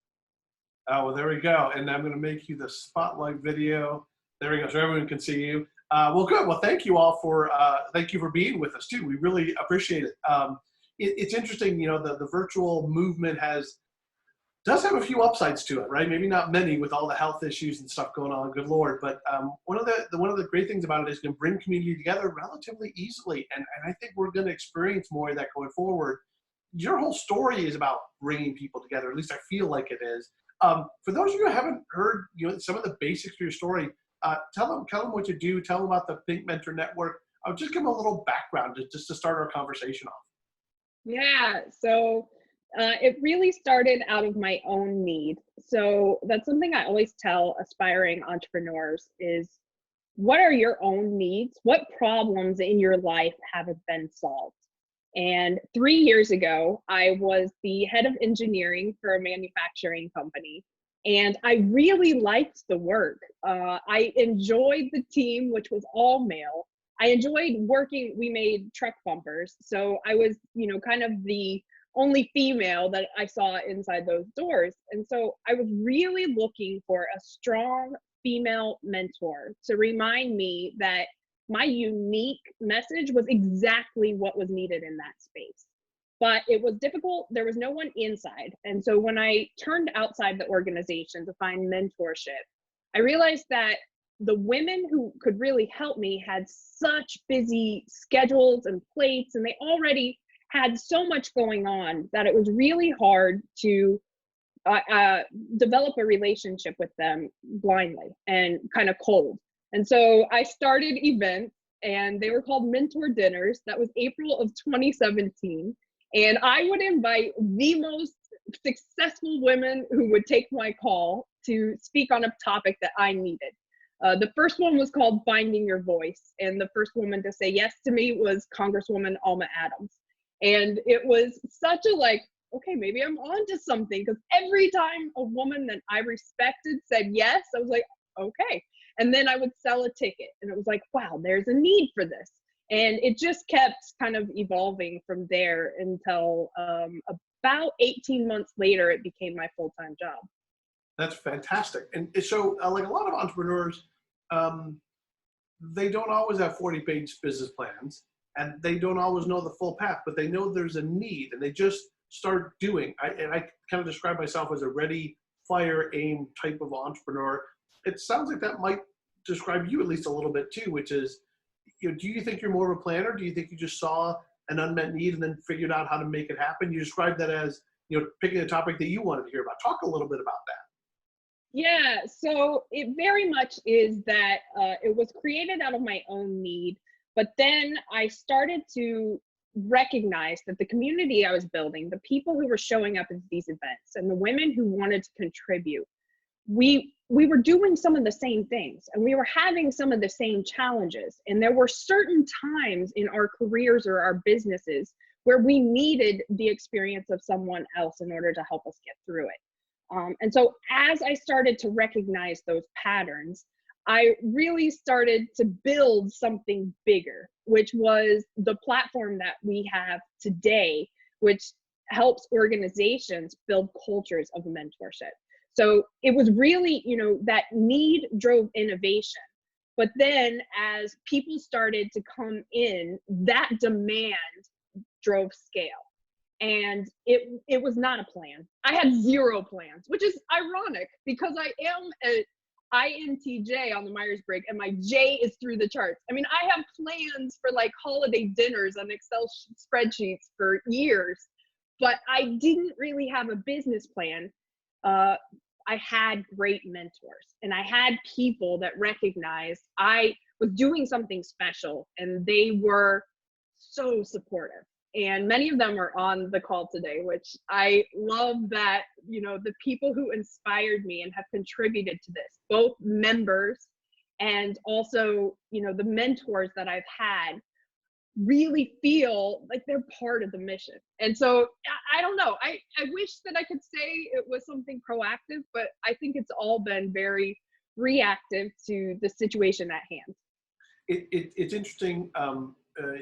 Oh, well, there we go. And I'm going to make you the spotlight video. There we go, so everyone can see you. Well, good. Well, thank you all for being with us too. We really appreciate it. It's interesting, you know, the virtual movement does have a few upsides to it, right? Maybe not many with all the health issues and stuff going on. Good Lord, but one of the great things about it is it can bring community together relatively easily, and I think we're going to experience more of that going forward. Your whole story is about bringing people together. At least I feel like it is. For those of you who haven't heard, you know, some of the basics of your story, tell them what you do. Tell them about the Pink Mentor Network. I'll just give them a little background just to start our conversation off. Yeah, so it really started out of my own need. So that's something I always tell aspiring entrepreneurs is, what are your own needs? What problems in your life haven't been solved? And 3 years ago, I was the head of engineering for a manufacturing company. And I really liked the work. I enjoyed the team, which was all male. I enjoyed working, we made truck bumpers. So I was, you know, kind of the only female that I saw inside those doors. And so I was really looking for a strong female mentor to remind me that my unique message was exactly what was needed in that space. But it was difficult. There was no one inside. And so when I turned outside the organization to find mentorship, I realized that the women who could really help me had such busy schedules and plates, and they already had so much going on that it was really hard to develop a relationship with them blindly and kind of cold. And so I started events, and they were called mentor dinners. That was April of 2017. And I would invite the most successful women who would take my call to speak on a topic that I needed. The first one was called Finding Your Voice. And the first woman to say yes to me was Congresswoman Alma Adams. And it was such a like, okay, maybe I'm onto something. Because every time a woman that I respected said yes, I was like, okay. And then I would sell a ticket. And it was like, wow, there's a need for this. And it just kept kind of evolving from there until about 18 months later, it became my full-time job. That's fantastic. And so like a lot of entrepreneurs, they don't always have 40-page business plans, and they don't always know the full path, but they know there's a need, and they just start doing. I kind of describe myself as a ready, fire, aim type of entrepreneur. It sounds like that might describe you at least a little bit too, which is, you know, do you think you're more of a planner? Do you think you just saw an unmet need and then figured out how to make it happen? You described that as, you know, picking a topic that you wanted to hear about. Talk a little bit about that. Yeah, so it very much is that it was created out of my own need, but then I started to recognize that the community I was building, the people who were showing up at these events, and the women who wanted to contribute, we were doing some of the same things, and we were having some of the same challenges. And there were certain times in our careers or our businesses where we needed the experience of someone else in order to help us get through it. And so as I started to recognize those patterns, I really started to build something bigger, which was the platform that we have today, which helps organizations build cultures of mentorship. So it was really, you know, that need drove innovation. But then as people started to come in, that demand drove scale. And it was not a plan. I had 0 plans, which is ironic because I am an INTJ on the Myers-Briggs, and my J is through the charts. I mean, I have plans for like holiday dinners on Excel spreadsheets for years, but I didn't really have a business plan. I had great mentors, and I had people that recognized I was doing something special, and they were so supportive. And many of them are on the call today, which I love that, you know, the people who inspired me and have contributed to this, both members and also, you know, the mentors that I've had, really feel like they're part of the mission. And so I don't know, I wish that I could say it was something proactive, but I think it's all been very reactive to the situation at hand. It's interesting.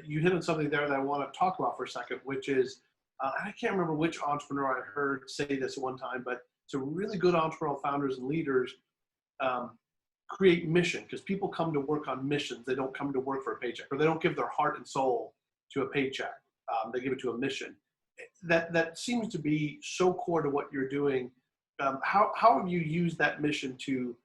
You hit on something there that I want to talk about for a second, which is, I can't remember which entrepreneur I heard say this at one time, but So really good entrepreneurial founders and leaders create mission, because people come to work on missions. They don't come to work for a paycheck, or they don't give their heart and soul to a paycheck. They give it to a mission. That seems to be so core to what you're doing. How have you used that mission to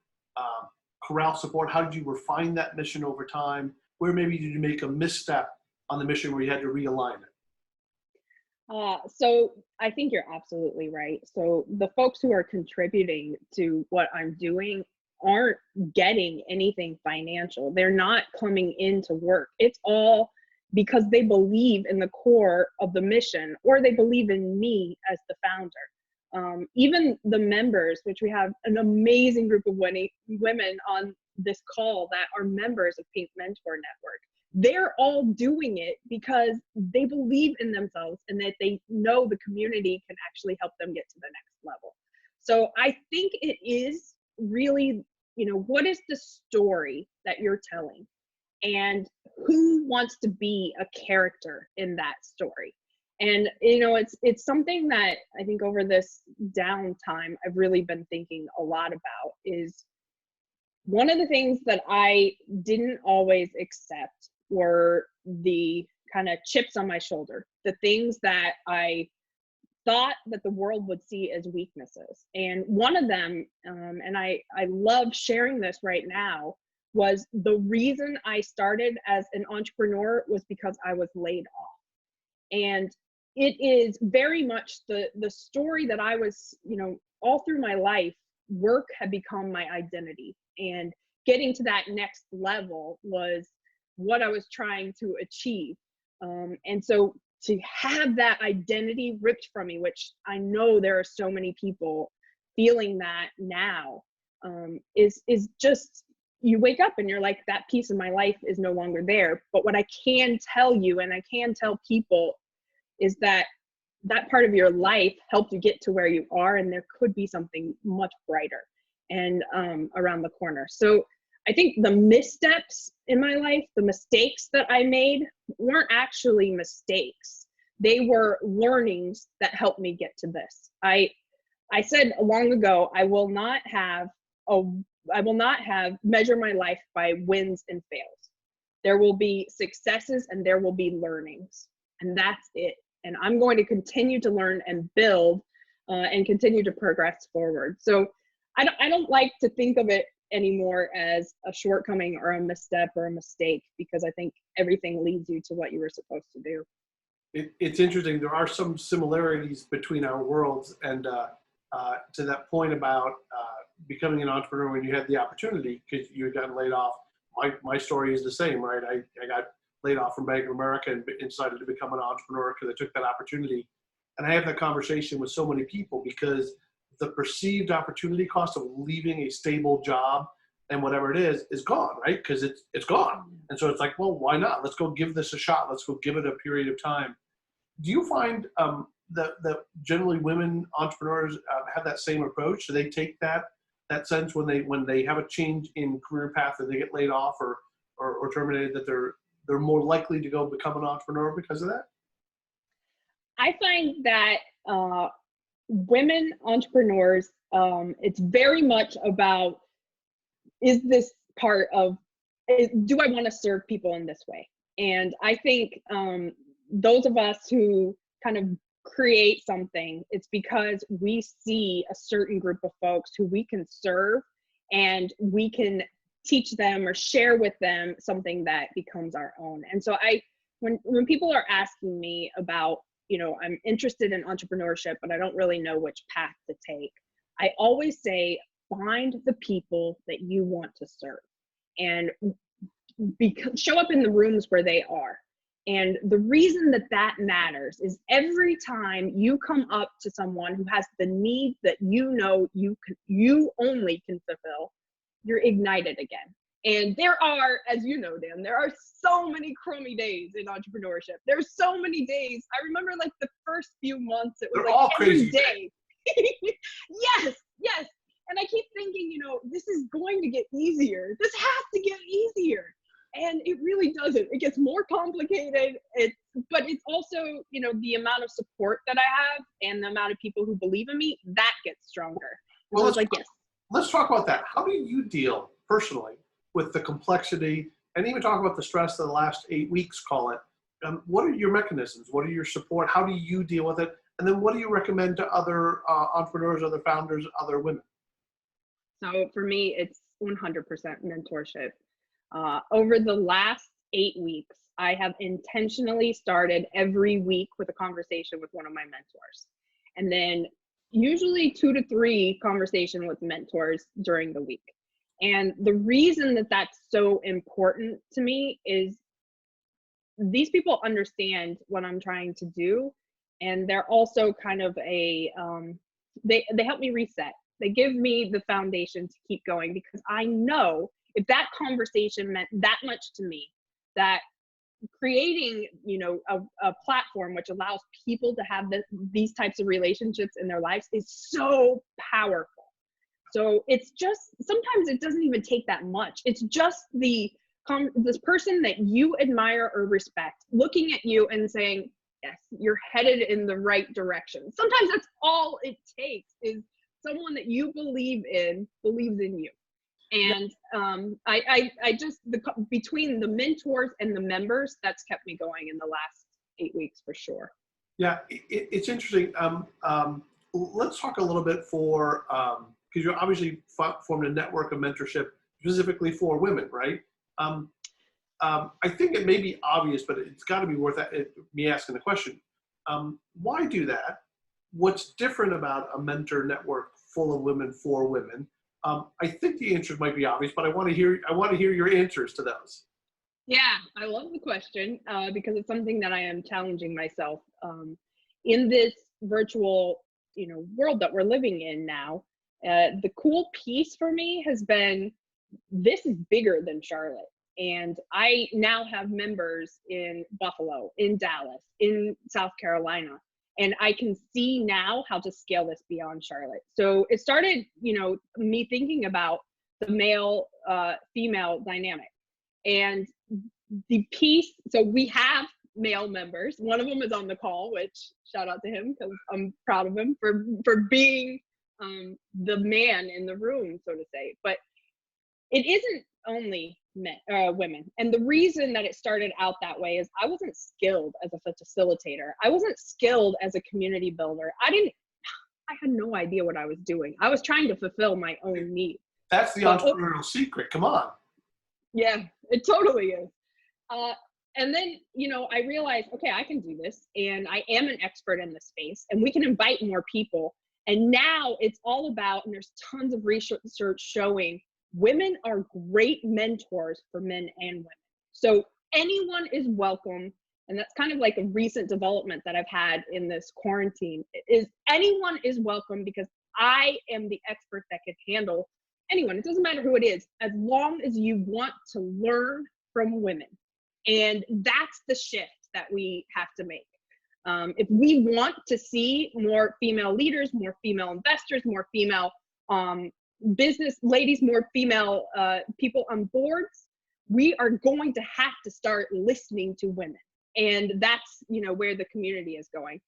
corral support? How did you refine that mission over time? Where maybe did you make a misstep on the mission where you had to realign it? So I think you're absolutely right. So the folks who are contributing to what I'm doing aren't getting anything financial. They're not coming into work. It's all because they believe in the core of the mission, or they believe in me as the founder. Even the members, which we have an amazing group of women on this call that are members of Pink Mentor Network, they're all doing it because they believe in themselves and that they know the community can actually help them get to the next level. So I think it is really, what is the story that you're telling, and who wants to be a character in that story? And, it's something that I think over this downtime, I've really been thinking a lot about. Is one of the things that I didn't always accept were the kind of chips on my shoulder, the things that I thought that the world would see as weaknesses. And one of them, and I love sharing this right now, was the reason I started as an entrepreneur was because I was laid off. And it is very much the story that I was, all through my life, work had become my identity. And getting to that next level was what I was trying to achieve. And so to have that identity ripped from me, which I know there are so many people feeling that now, is just, you wake up and you're like, that piece of my life is no longer there. But what I can tell you, and I can tell people, is that that part of your life helped you get to where you are, and there could be something much brighter and around the corner. So I think the missteps in my life, the mistakes that I made, weren't actually mistakes. They were learnings that helped me get to this. I said long ago, I will not measure my life by wins and fails. There will be successes and there will be learnings, and that's it. And I'm going to continue to learn and build and continue to progress forward. So I don't like to think of it anymore as a shortcoming or a misstep or a mistake, because I think everything leads you to what you were supposed to do. It's interesting. There are some similarities between our worlds, and to that point about becoming an entrepreneur when you had the opportunity, because you had gotten laid off. My story is the same, right? I got laid off from Bank of America and decided to become an entrepreneur because I took that opportunity. And I have that conversation with so many people, because the perceived opportunity cost of leaving a stable job and whatever it is gone, right? Because it's gone. And so it's like, well, why not? Let's go give this a shot. Let's go give it a period of time. Do you find that generally women entrepreneurs have that same approach? Do they take that sense when they have a change in career path, that they get laid off or terminated, that they're more likely to go become an entrepreneur because of that? I find that women entrepreneurs, it's very much about, is this part of, do I want to serve people in this way? And I think those of us who kind of create something, it's because we see a certain group of folks who we can serve, and we can teach them or share with them something that becomes our own. And so when people are asking me about, I'm interested in entrepreneurship, but I don't really know which path to take, I always say, find the people that you want to serve, and show up in the rooms where they are. And the reason that matters is every time you come up to someone who has the need that you only can fulfill, you're ignited again. And there are, as you know, Dan, there are so many crummy days in entrepreneurship. There's so many days. I remember like the first few months, it was They're like all every crazy. day. Yes. And I keep thinking, this is going to get easier. This has to get easier. And it really doesn't. It gets more complicated. But it's also, you know, the amount of support that I have and the amount of people who believe in me, that gets stronger. Well, it's like, yes. Let's talk about that. How do you deal personally with the complexity and even talk about the stress of the last 8 weeks, call it? What are your mechanisms? What are your support? How do you deal with it? And then what do you recommend to other entrepreneurs, other founders, other women? So for me, it's 100% mentorship. Over the last 8 weeks, I have intentionally started every week with a conversation with one of my mentors. And then usually 2 to 3 conversations with mentors during the week. And the reason that that's so important to me is these people understand what I'm trying to do. And they're also kind of they help me reset. They give me the foundation to keep going, because I know if that conversation meant that much to me, that creating, you know, a platform which allows people to have these types of relationships in their lives is so powerful. So it's just, sometimes it doesn't even take that much. It's just this person that you admire or respect looking at you and saying, yes, you're headed in the right direction. Sometimes that's all it takes, is someone that you believe in believes in you. And I just, between the mentors and the members, that's kept me going in the last 8 weeks for sure. Yeah, it's interesting. Let's talk a little bit because you obviously formed a network of mentorship specifically for women, right? I think it may be obvious, but it's got to be worth me asking the question. Why do that? What's different about a mentor network full of women for women? I think the answers might be obvious, but I want to hear your answers to those. Yeah, I love the question because it's something that I am challenging myself in this virtual, you know, world that we're living in now. The cool piece for me has been, this is bigger than Charlotte. And I now have members in Buffalo, in Dallas, in South Carolina. And I can see now how to scale this beyond Charlotte. So it started, you know, me thinking about the male-female dynamic. And the piece, so we have male members. One of them is on the call, which shout out to him, because I'm proud of him for being the man in the room, so to say. But it isn't only women. And the reason that it started out that way is I wasn't skilled as a facilitator. I wasn't skilled as a community builder. I had no idea what I was doing. I was trying to fulfill my own needs. That's the entrepreneurial secret. Come on. Yeah, it totally is. And then, you know, I realized, okay, I can do this, and I am an expert in this space, and we can invite more people. And now it's all about, and there's tons of research showing, women are great mentors for men and women. So anyone is welcome. And that's kind of like a recent development that I've had in this quarantine, is anyone is welcome, because I am the expert that can handle anyone. It doesn't matter who it is, as long as you want to learn from women. And that's the shift that we have to make. If we want to see more female leaders, more female investors, more female business ladies, more female people on boards, we are going to have to start listening to women. And that's, you know, where the community is going.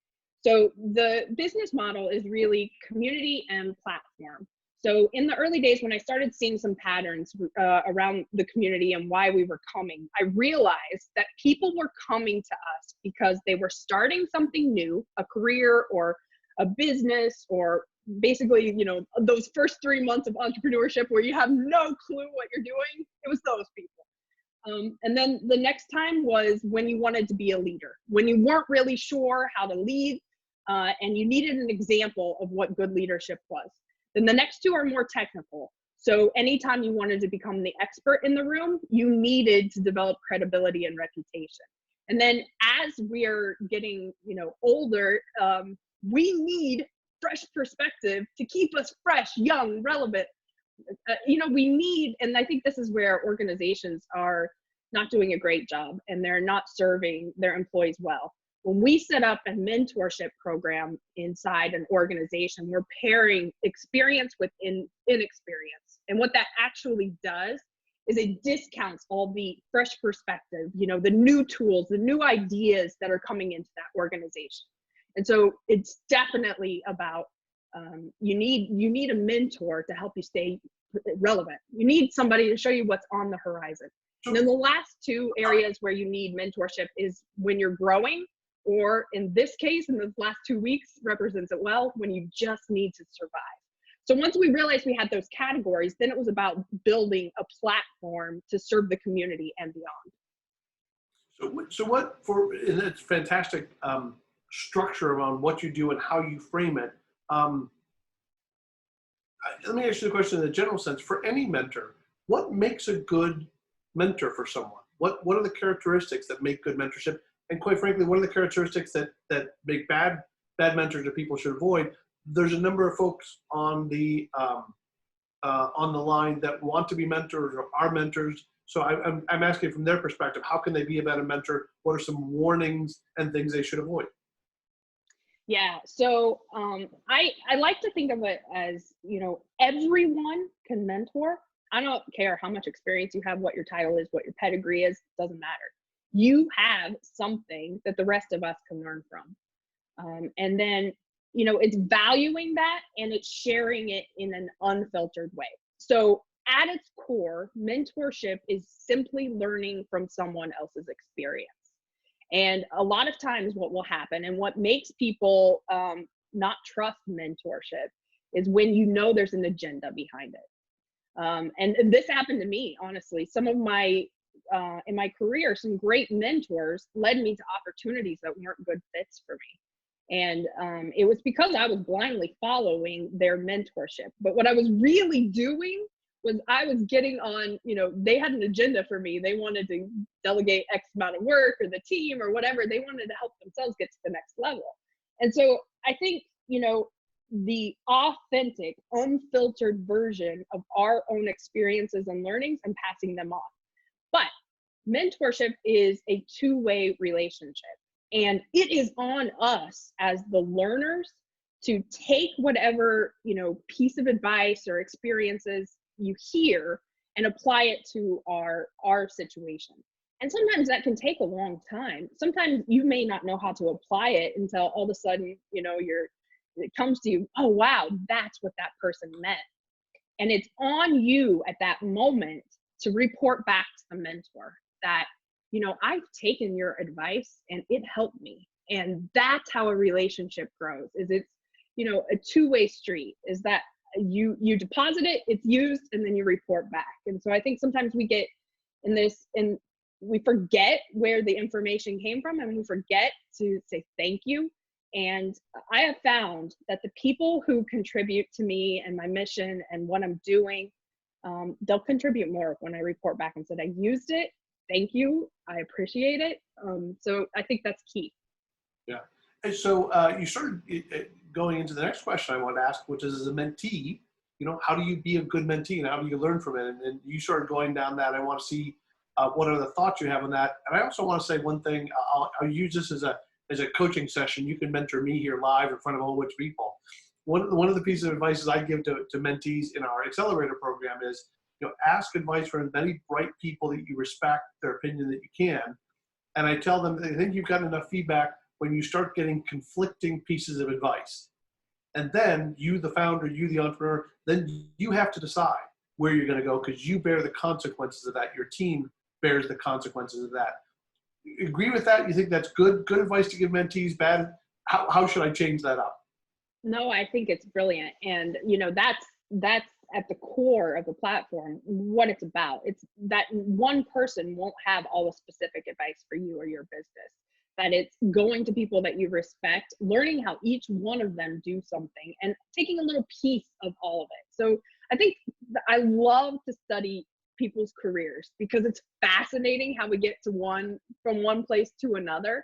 So the business model is really community and platform. So in the early days, when I started seeing some patterns around the community and why we were coming, I realized that people were coming to us because they were starting something new, a career or a business, or basically, you know, those first 3 months of entrepreneurship where you have no clue what you're doing. It was those people. And then the next time was when you wanted to be a leader, when you weren't really sure how to lead, and you needed an example of what good leadership was. Then the next two are more technical. So anytime you wanted to become the expert in the room, you needed to develop credibility and reputation. And then as we are getting, you know, older, we need fresh perspective to keep us fresh, young, relevant. You know, we need, and I think this is where organizations are not doing a great job, and they're not serving their employees well. When we set up a mentorship program inside an organization, we're pairing experience with inexperience. And what that actually does is it discounts all the fresh perspective, you know, the new tools, the new ideas that are coming into that organization. And so it's definitely about, you need a mentor to help you stay relevant. You need somebody to show you what's on the horizon. And then the last two areas where you need mentorship is when you're growing, or in this case, in the last 2 weeks represents it well, when you just need to survive. So once we realized we had those categories, then it was about building a platform to serve the community and beyond. So what for? And it's fantastic structure around what you do and how you frame it. Let me ask you the question in a general sense. For any mentor, what makes a good mentor for someone? What are the characteristics that make good mentorship? And quite frankly, what are the characteristics that make bad mentors that people should avoid? There's a number of folks on the line that want to be mentors or are mentors. So I'm asking from their perspective, how can they be a better mentor? What are some warnings and things they should avoid? Yeah, so I like to think of it as, you know, everyone can mentor. I don't care how much experience you have, what your title is, what your pedigree is, doesn't matter. You have something that the rest of us can learn from. And then, you know, it's valuing that and it's sharing it in an unfiltered way. So at its core, mentorship is simply learning from someone else's experience. And a lot of times what will happen and what makes people not trust mentorship is when you know there's an agenda behind it. And this happened to me, honestly. Some of my, in my career, some great mentors led me to opportunities that weren't good fits for me. And it was because I was blindly following their mentorship. But what I was really doing was I was getting on, you know, they had an agenda for me. They wanted to delegate X amount of work, or the team or whatever. They wanted to help themselves get to the next level. And so I think, you know, the authentic, unfiltered version of our own experiences and learnings and passing them on. But mentorship is a two-way relationship. And it is on us as the learners to take whatever, you know, piece of advice or experiences you hear and apply it to our situation. And sometimes that can take a long time. Sometimes you may not know how to apply it until all of a sudden, you know, it comes to you, oh, wow, that's what that person meant. And it's on you at that moment to report back to the mentor that, you know, I've taken your advice and it helped me. And that's how a relationship grows, is it's, you know, a two-way street, is that you deposit it, it's used, and then you report back. And so I think sometimes we get in this, and we forget where the information came from, and we forget to say thank you. And I have found that the people who contribute to me and my mission and what I'm doing, they'll contribute more when I report back and said, I used it, thank you, I appreciate it. So I think that's key. Yeah. And so you started going into the next question I want to ask, which is, as a mentee, you know, how do you be a good mentee and how do you learn from it? And you started going down that. I want to see what are the thoughts you have on that. And I also want to say one thing. I'll use this as a coaching session. You can mentor me here live in front of a whole bunch of people. One of the pieces of advice I give to mentees in our accelerator program is, you know, ask advice from as many bright people that you respect their opinion that you can. And I tell them, I think you've got enough feedback when you start getting conflicting pieces of advice. And then you, the founder, you, the entrepreneur, then you have to decide where you're going to go, because you bear the consequences of that. Your team bears the consequences of that. You agree with that? You think that's good advice to give mentees? Bad? How should I change that up? No, I think it's brilliant. And, you know, that's at the core of the platform, what it's about. It's that one person won't have all the specific advice for you or your business, that it's going to people that you respect, learning how each one of them do something and taking a little piece of all of it. So I think I love to study people's careers, because it's fascinating how we get to from one place to another.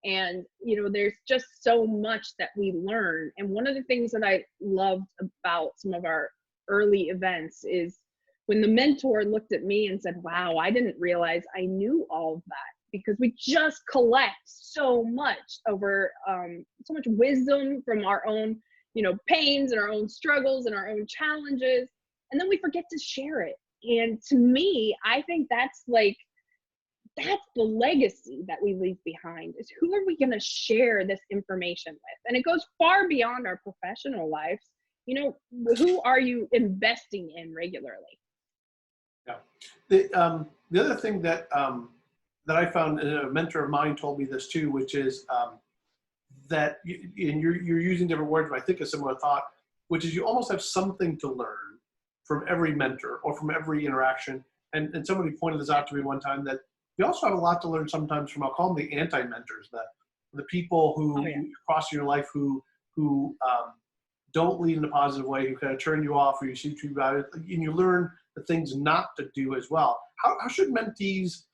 And, you know, there's just so much that we learn. And one of the things that I loved about some of our early events is when the mentor looked at me and said, wow, I didn't realize I knew all of that, because we just collect so much over so much wisdom from our own, you know, pains and our own struggles and our own challenges. And then we forget to share it. And to me, I think that's the legacy that we leave behind, is who are we going to share this information with? And it goes far beyond our professional lives. You know, who are you investing in regularly? Yeah. The other thing that that I found, and a mentor of mine told me this too, which is that and you're using different words, but I think a similar thought, which is you almost have something to learn from every mentor or from every interaction. And somebody pointed this out to me one time, that you also have a lot to learn sometimes from, I'll call them the anti-mentors, the people who cross your life who don't lead in a positive way, who kind of turn you off or you see too about it, and you learn the things not to do as well. How should mentees,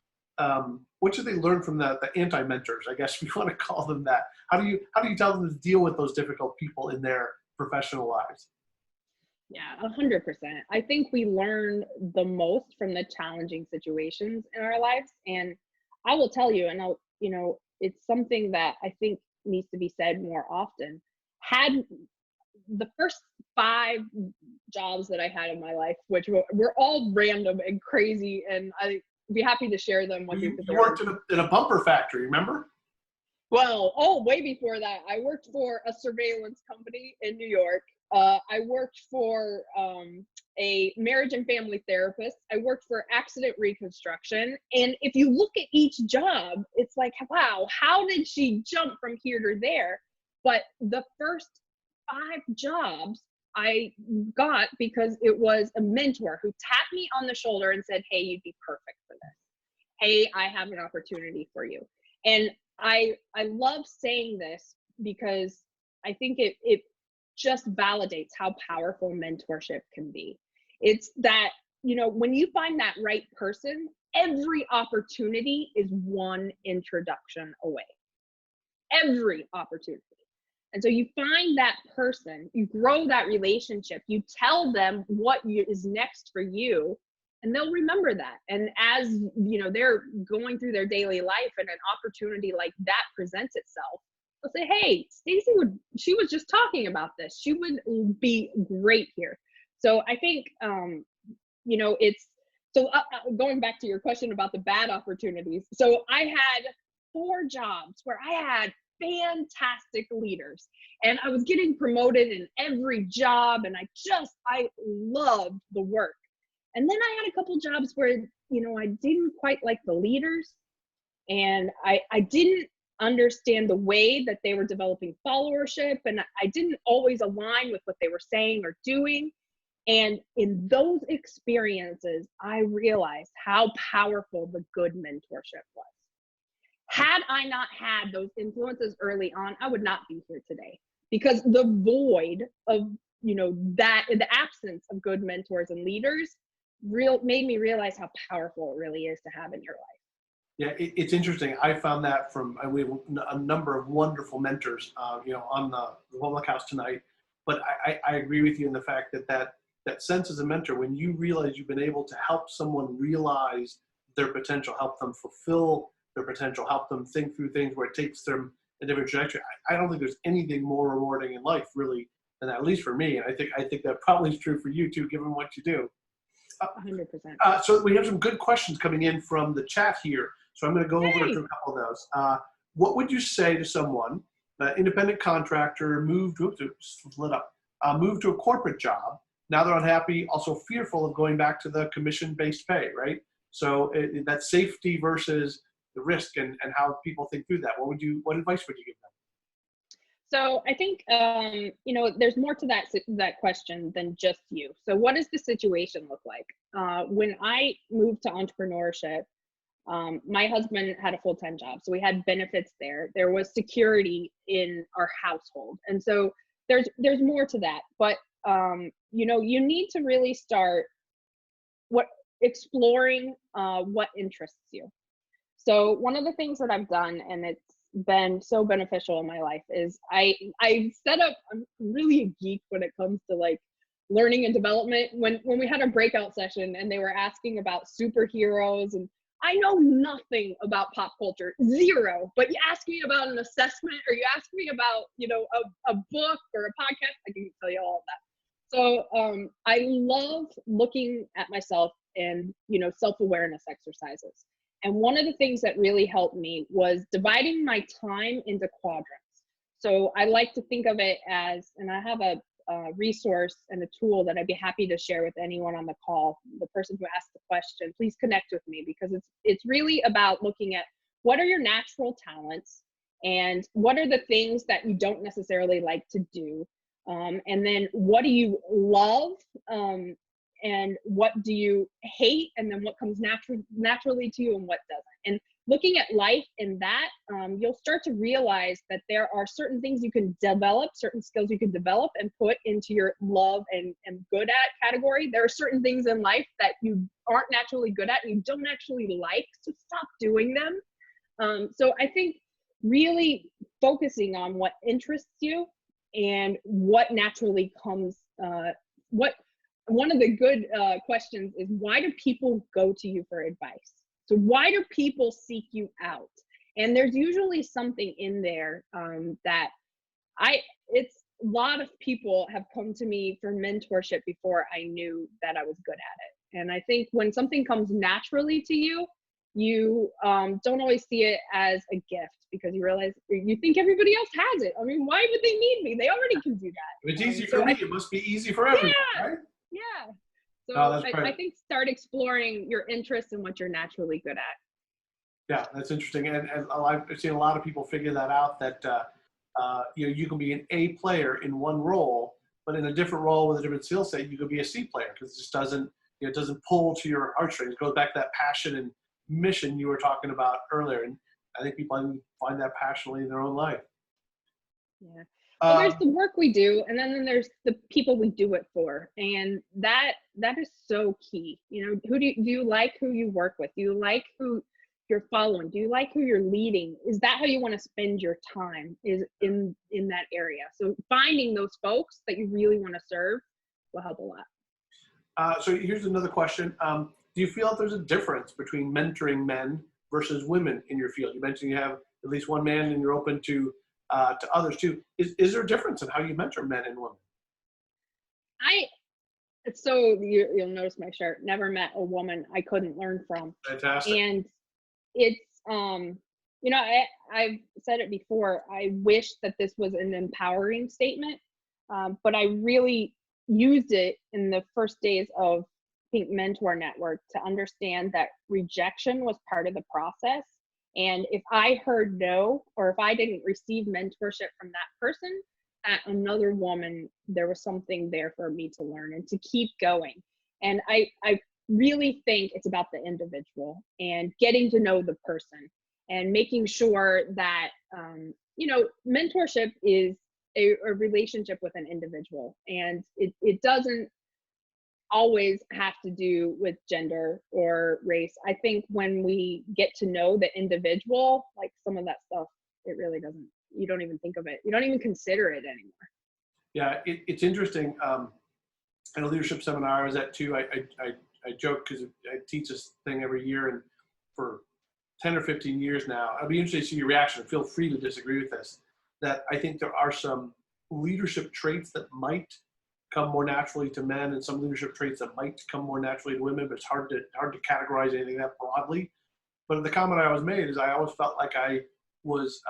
what should they learn from the anti-mentors, I guess, if you want to call them that? How do you tell them to deal with those difficult people in their professional lives? Yeah, 100%. I think we learn the most from the challenging situations in our lives. And I will tell you, and it's something that I think needs to be said more often. Had the first 5 jobs that I had in my life, which were all random and crazy, and I'd be happy to share them with you. You worked in a bumper factory, remember? Well, way before that, I worked for a surveillance company in New York. I worked for a marriage and family therapist. I worked for accident reconstruction. And if you look at each job, it's like, wow, how did she jump from here to there? But the first 5 jobs I got because it was a mentor who tapped me on the shoulder and said, hey, you'd be perfect for this. Hey, I have an opportunity for you. And I love saying this because I think it just validates how powerful mentorship can be. It's that, when you find that right person, every opportunity is one introduction away. Every opportunity. And so you find that person, you grow that relationship, you tell them what is next for you, and they'll remember that. And as they're going through their daily life and an opportunity like that presents itself, they'll say, hey, Stacy she was just talking about this. She would be great here. So I think, going back to your question about the bad opportunities. So I had 4 jobs where I had fantastic leaders and I was getting promoted in every job, and I loved the work. And then I had a couple jobs where, I didn't quite like the leaders, and I didn't understand the way that they were developing followership, and I didn't always align with what they were saying or doing. And in those experiences, I realized how powerful the good mentorship was. Had I not had those influences early on, I would not be here today, because the void of, that, the absence of good mentors and leaders made me realize how powerful it really is to have in your life. Yeah, it's interesting. I found that from we have a number of wonderful mentors, on the Public House tonight. But I agree with you in the fact that sense as a mentor, when you realize you've been able to help someone realize their potential, help them fulfill their potential, help them think through things where it takes them a different trajectory. I don't think there's anything more rewarding in life, really, than that, at least for me. And I think that probably is true for you too, given what you do. 100%. So we have some good questions coming in from the chat here. So I'm going to go over to a couple of those. What would you say to someone, independent contractor, moved to a corporate job? Now they're unhappy, also fearful of going back to the commission-based pay, right? So that safety versus the risk and how people think through that. What advice would you give them? So I think, there's more to that question than just you. So what does the situation look like? When I moved to entrepreneurship, my husband had a full-time job, so we had benefits there. There was security in our household. And so there's more to that, but you need to really start exploring what interests you. So one of the things that I've done, and it's been so beneficial in my life, is I set up, I'm really a geek when it comes to like learning and development. When we had a breakout session and they were asking about superheroes, and I know nothing about pop culture, zero, but you ask me about an assessment, or you ask me about, a book or a podcast, I can tell you all of that. So I love looking at myself and self-awareness exercises. And one of the things that really helped me was dividing my time into quadrants. So I like to think of it as, and I have a resource and a tool that I'd be happy to share with anyone on the call. The person who asked the question, please connect with me, because it's really about looking at what are your natural talents and what are the things that you don't necessarily like to do, and then what do you love, and what do you hate, and then what comes naturally to you and what doesn't. And looking at life in that, you'll start to realize that there are certain things you can develop, certain skills you can develop and put into your love and good at category. There are certain things in life that you aren't naturally good at and you don't actually like, so stop doing them. So I think really focusing on what interests you and what naturally comes, one of the good questions is, why do people go to you for advice? So why do people seek you out? And there's usually something in there it's a lot of people have come to me for mentorship before I knew that I was good at it. And I think when something comes naturally to you, you don't always see it as a gift, because you think everybody else has it. I mean, why would they need me? They already can do that. If it's easy for me, it must be easy for everyone, right? Yeah. So No, I think start exploring your interests and what you're naturally good at. Yeah, that's interesting. And I've seen a lot of people figure that out, that you can be an A player in one role, but in a different role with a different skill set, you could be a C player, because it just doesn't pull to your heartstrings. It goes back to that passion and mission you were talking about earlier. And I think people find that passionately in their own life. Yeah. Well, there's the work we do, and then there's the people we do it for, and that is so key. Who do you like? Who you work with? Do you like who you're following? Do you like who you're leading? Is that how you want to spend your time? Is in that area? So finding those folks that you really want to serve will help a lot. So here's another question. Do you feel that there's a difference between mentoring men versus women in your field? You mentioned you have at least one man, and you're open to others too. Is there a difference in how you mentor men and women? So you'll notice my shirt, never met a woman I couldn't learn from. Fantastic. And it's, I've said it before, I wish that this was an empowering statement, but I really used it in the first days of Pink Mentor Network to understand that rejection was part of the process. And if I heard no, or if I didn't receive mentorship from that person, at another woman, there was something there for me to learn and to keep going. And I really think it's about the individual and getting to know the person and making sure that, mentorship is a relationship with an individual. And it doesn't always have to do with gender or race. I think when we get to know the individual, like some of that stuff, it really doesn't, you don't even think of it. You don't even consider it anymore. Yeah, it's interesting. In a leadership seminar I was at too, I joke because I teach this thing every year, and for 10 or 15 years now, I'd be interested to see your reaction. Feel free to disagree with this, that I think there are some leadership traits that might come more naturally to men, and some leadership traits that might come more naturally to women, but it's hard to categorize anything that broadly. But the comment I always made is I always felt like I was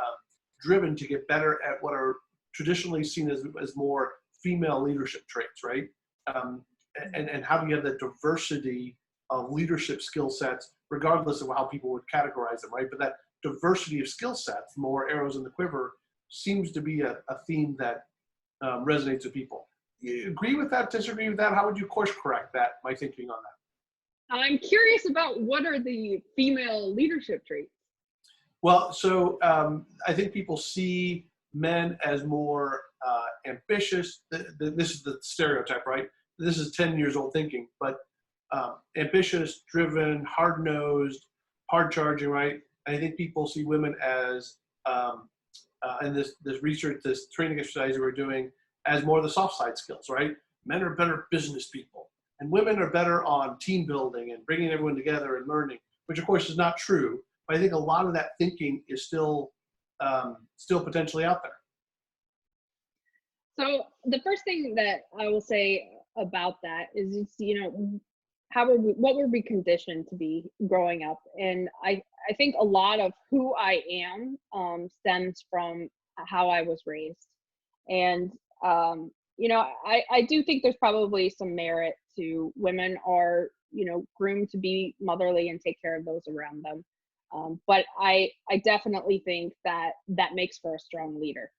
driven to get better at what are traditionally seen as more female leadership traits, right? And how do you have that diversity of leadership skill sets, regardless of how people would categorize them, right? But that diversity of skill sets, more arrows in the quiver, seems to be a theme that resonates with people. You agree with that, disagree with that? How would you course correct that, my thinking on that? I'm curious about what are the female leadership traits? Well, so I think people see men as more ambitious. This is the stereotype, right? This is 10 years old thinking, but ambitious, driven, hard-nosed, hard-charging, right? And I think people see women as, and this research, this training exercise we're doing, as more of the soft side skills, right? Men are better business people, and women are better on team building and bringing everyone together and learning, which of course is not true. But I think a lot of that thinking is still potentially out there. So the first thing that I will say about that is, what were we conditioned to be growing up? And I think a lot of who I am stems from how I was raised. And, you know, I do think there's probably some merit to women are, you know, groomed to be motherly and take care of those around them. But I definitely think that that makes for a strong leader.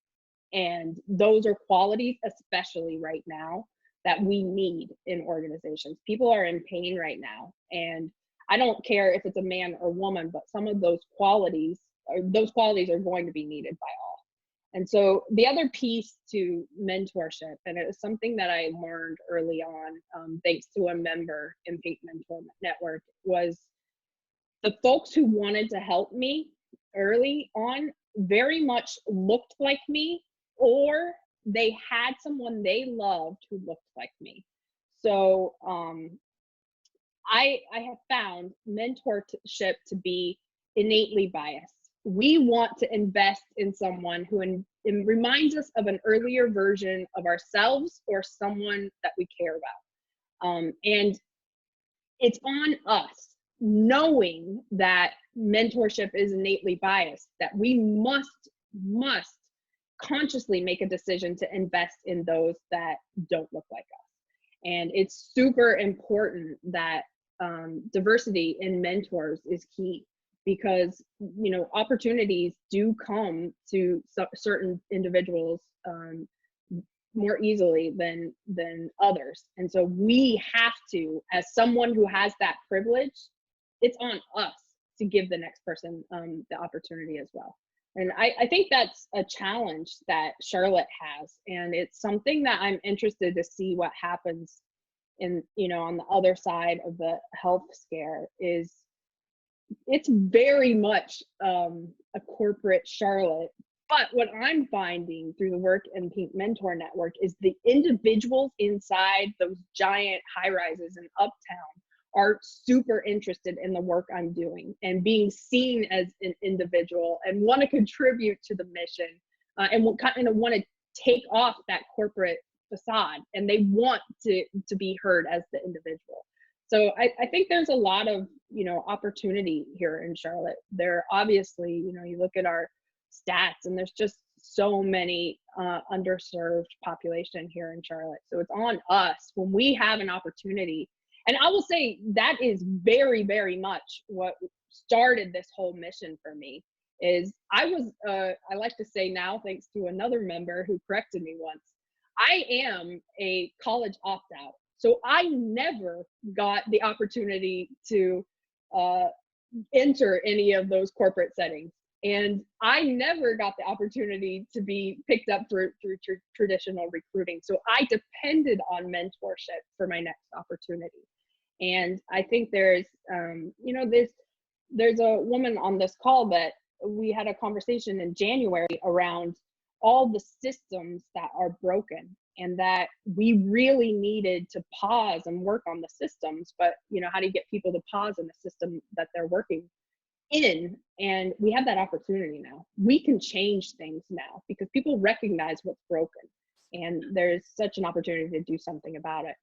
And those are qualities, especially right now, that we need in organizations. People are in pain right now. And I don't care if it's a man or woman, but some of those qualities are going to be needed by all. And so the other piece to mentorship, and it was something that I learned early on, thanks to a member in Pink Mentor Network, was the folks who wanted to help me early on very much looked like me, or they had someone they loved who looked like me. So I have found mentorship to be innately biased. We want to invest in someone who reminds us of an earlier version of ourselves or someone that we care about. And it's on us, knowing that mentorship is innately biased, that we must consciously make a decision to invest in those that don't look like us. And it's super important that diversity in mentors is key, because, you know, opportunities do come to certain individuals more easily than others. And so we have to, as someone who has that privilege, it's on us to give the next person the opportunity as well. And I think that's a challenge that Charlotte has, and it's something that I'm interested to see what happens in, you know, on the other side of the health scare. Is it's very much a corporate Charlotte. But what I'm finding through the work in Pink Mentor Network is the individuals inside those giant high rises in Uptown are super interested in the work I'm doing and being seen as an individual and want to contribute to the mission, and kind of want to take off that corporate facade, and they want to be heard as the individual. So I think there's a lot of, you know, opportunity here in Charlotte. There obviously, you know, you look at our stats and there's just so many underserved population here in Charlotte. So it's on us when we have an opportunity. And I will say that is very, very much what started this whole mission for me. Is I like to say now, thanks to another member who corrected me once, I am a college opt-out. So I never got the opportunity to enter any of those corporate settings. And I never got the opportunity to be picked up through traditional recruiting. So I depended on mentorship for my next opportunity. And I think there's, you know, there's a woman on this call that we had a conversation in January around all the systems that are broken, and that we really needed to pause and work on the systems. But, you know, how do you get people to pause in the system that they're working in? And we have that opportunity now. We can change things now because people recognize what's broken, and there's such an opportunity to do something about it.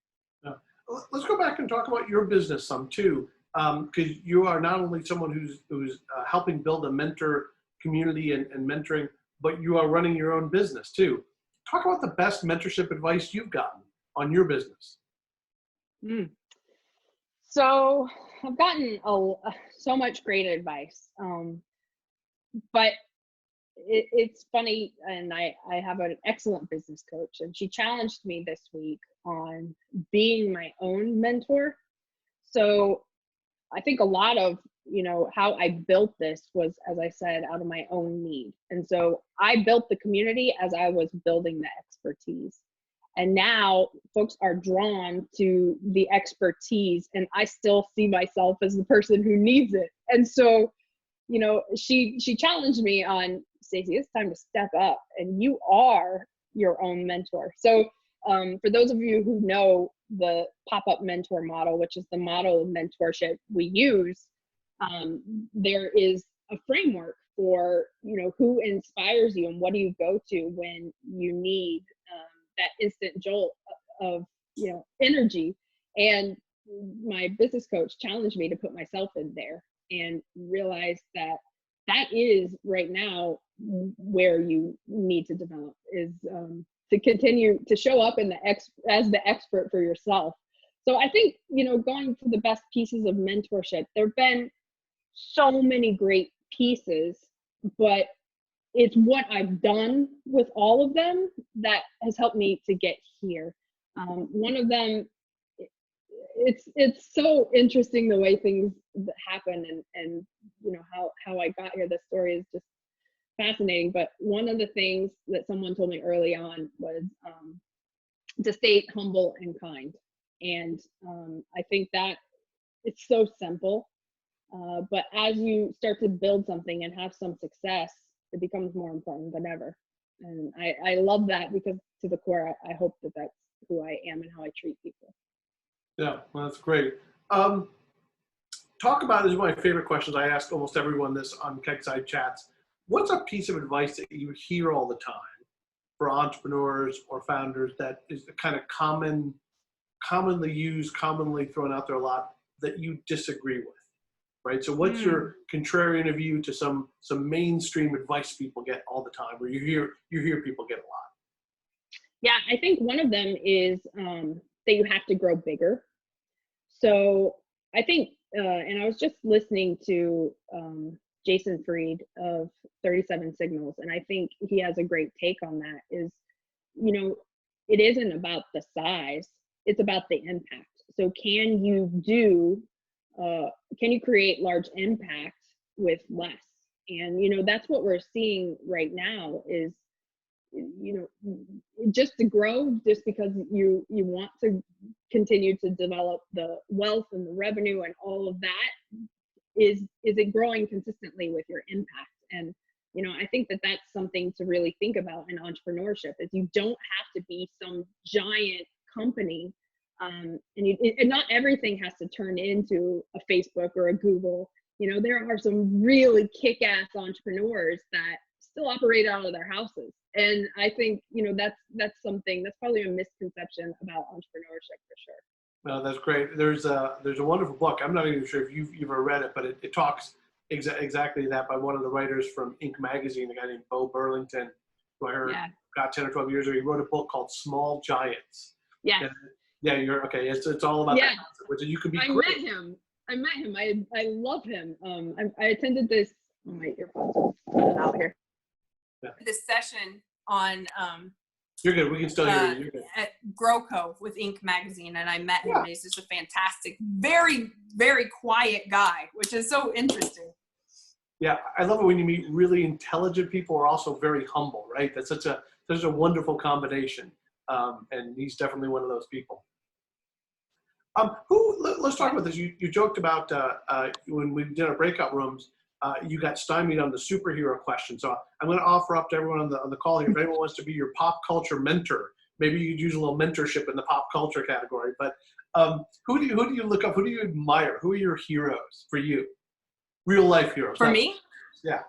Let's go back and talk about your business some too, because you are not only someone who's helping build a mentor community and mentoring, but you are running your own business too. Talk about the best mentorship advice you've gotten on your business. So I've gotten so much great advice, but it's funny, and I have an excellent business coach, and she challenged me this week on being my own mentor. So I think a lot of, you know, how I built this was, as I said, out of my own need. And so I built the community as I was building the expertise. And now folks are drawn to the expertise, and I still see myself as the person who needs it. And so, you know, she challenged me on, Stacy, it's time to step up, and you are your own mentor. So for those of you who know the pop-up mentor model, which is the model of mentorship we use, there is a framework for, you know, who inspires you and what do you go to when you need that instant jolt of, you know, energy. And my business coach challenged me to put myself in there and realize that that is right now where you need to develop is to continue to show up in as the expert for yourself. So I think, going to the best pieces of mentorship, there've been so many great pieces, but it's what I've done with all of them that has helped me to get here. One of them, it's so interesting the way things happen and how I got here. The story is just fascinating. But one of the things that someone told me early on was to stay humble and kind. And I think that it's so simple. But as you start to build something and have some success, it becomes more important than ever. And I love that because to the core, I hope that that's who I am and how I treat people. Yeah, well, that's great. Talk about, this is one of my favorite questions. I ask almost everyone this on keg-side chats. What's a piece of advice that you hear all the time for entrepreneurs or founders that is the kind of commonly used, commonly thrown out there a lot that you disagree with, right? So what's your contrarian view to some mainstream advice people get all the time, where you hear people get a lot? Yeah, I think one of them is that you have to grow bigger. So I think, and I was just listening to Jason Fried of 37 Signals, and I think he has a great take on that is, it isn't about the size, it's about the impact. So can you create large impact with less? And, that's what we're seeing right now is, just to grow, just because you want to continue to develop the wealth and the revenue and all of that, is it growing consistently with your impact? And I think that that's something to really think about in entrepreneurship, is you don't have to be some giant company, and not everything has to turn into a Facebook or a Google. There are some really kick-ass entrepreneurs that still operate out of their houses. And I think, that's something that's probably a misconception about entrepreneurship for sure. Well, that's great. There's a wonderful book. I'm not even sure if you've ever read it, but it talks exactly that by one of the writers from Inc. magazine, a guy named Bo Burlington, who I heard got 10 or 12 years ago. He wrote a book called Small Giants. Yeah. Yeah, you're okay. It's all about that concept, which you could be great. I met him. I love him. I attended this. Oh, my earphones are out here. Yeah. This session on you're good. We can still hear you. You're good. At GrowCo with Inc. magazine, and I met him. He's just a fantastic, very, very quiet guy, which is so interesting. Yeah, I love it when you meet really intelligent people who are also very humble, right? That's such a wonderful combination, and he's definitely one of those people. Let's talk about this. You joked about when we did our breakout rooms, you got stymied on the superhero question. So I'm going to offer up to everyone on the call here, if anyone wants to be your pop culture mentor, maybe you'd use a little mentorship in the pop culture category. But who do you look up? Who do you admire? Who are your heroes for you? Real life heroes. For me? Yeah.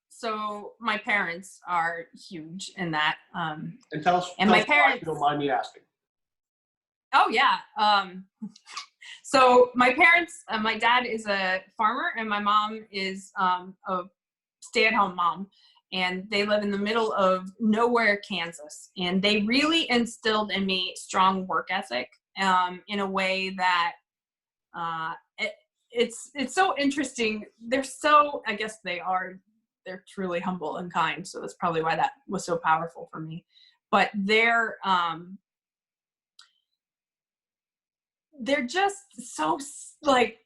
So my parents are huge in that. And tell us my parents, why, if you don't mind me asking. Oh yeah. So my parents, my dad is a farmer and my mom is a stay-at-home mom, and they live in the middle of nowhere, Kansas. And they really instilled in me strong work ethic in a way that it's so interesting. I guess they're truly humble and kind. So that's probably why that was so powerful for me. But they're just so like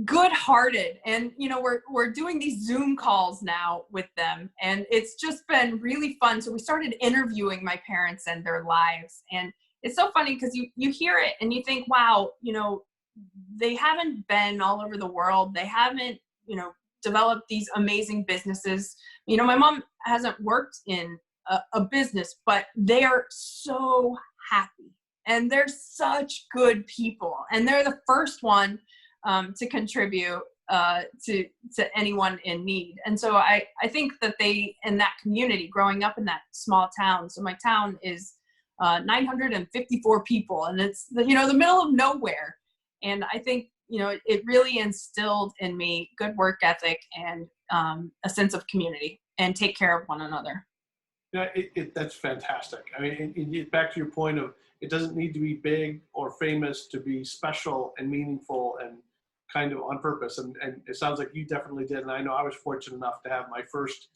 good-hearted, and we're doing these Zoom calls now with them, and it's just been really fun. So we started interviewing my parents and their lives, and it's so funny because you hear it and you think, wow, they haven't been all over the world, they haven't developed these amazing businesses. My mom hasn't worked in a business, but they are so happy. And they're such good people, and they're the first one to contribute to anyone in need. And so I think that they, in that community, growing up in that small town, so my town is 954 people, and it's the middle of nowhere. And I think it really instilled in me good work ethic and a sense of community and take care of one another. Yeah, that's fantastic. I mean, back to your point of it doesn't need to be big or famous to be special and meaningful and kind of on purpose. And it sounds like you definitely did. And I know I was fortunate enough to have my first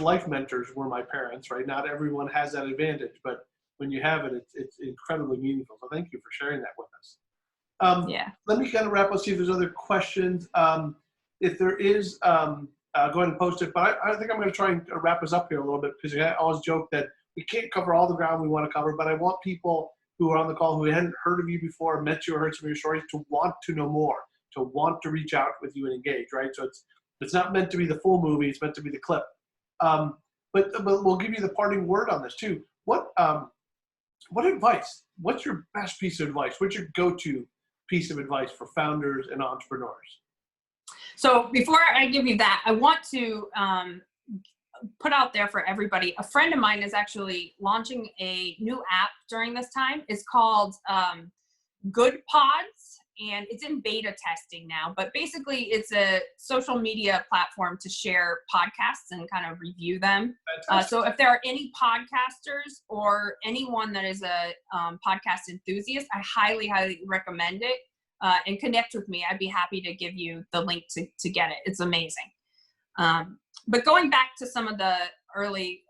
life mentors were my parents, right? Not everyone has that advantage, but when you have it, it's incredibly meaningful. So thank you for sharing that with us. Yeah. Let me kind of wrap up, see if there's other questions. If there is, go ahead and post it. But I think I'm going to try and wrap us up here a little bit, because I always joke that we can't cover all the ground we want to cover, but I want people who are on the call who hadn't heard of you before, met you or heard some of your stories, to want to know more, to want to reach out with you and engage, right? So it's not meant to be the full movie, it's meant to be the clip. But we'll give you the parting word on this too. What advice, what's your best piece of advice? What's your go-to piece of advice for founders and entrepreneurs? So before I give you that, I want to put out there for everybody, a friend of mine is actually launching a new app during this time. It's called Good Pods, and it's in beta testing now. But basically, it's a social media platform to share podcasts and kind of review them. So if there are any podcasters or anyone that is a podcast enthusiast, I highly, highly recommend it. And connect with me. I'd be happy to give you the link to get it. It's amazing. But going back to some of the early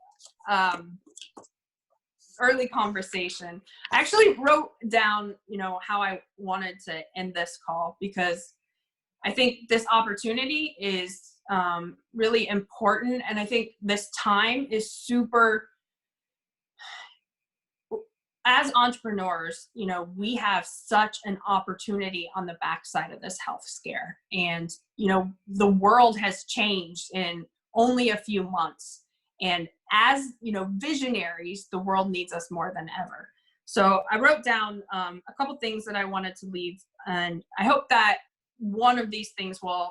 conversation, I actually wrote down, how I wanted to end this call, because I think this opportunity is really important. And I think this time is super, as entrepreneurs, we have such an opportunity on the backside of this health scare. And, the world has changed in only a few months. And as, visionaries, the world needs us more than ever. So I wrote down a couple things that I wanted to leave. And I hope that one of these things will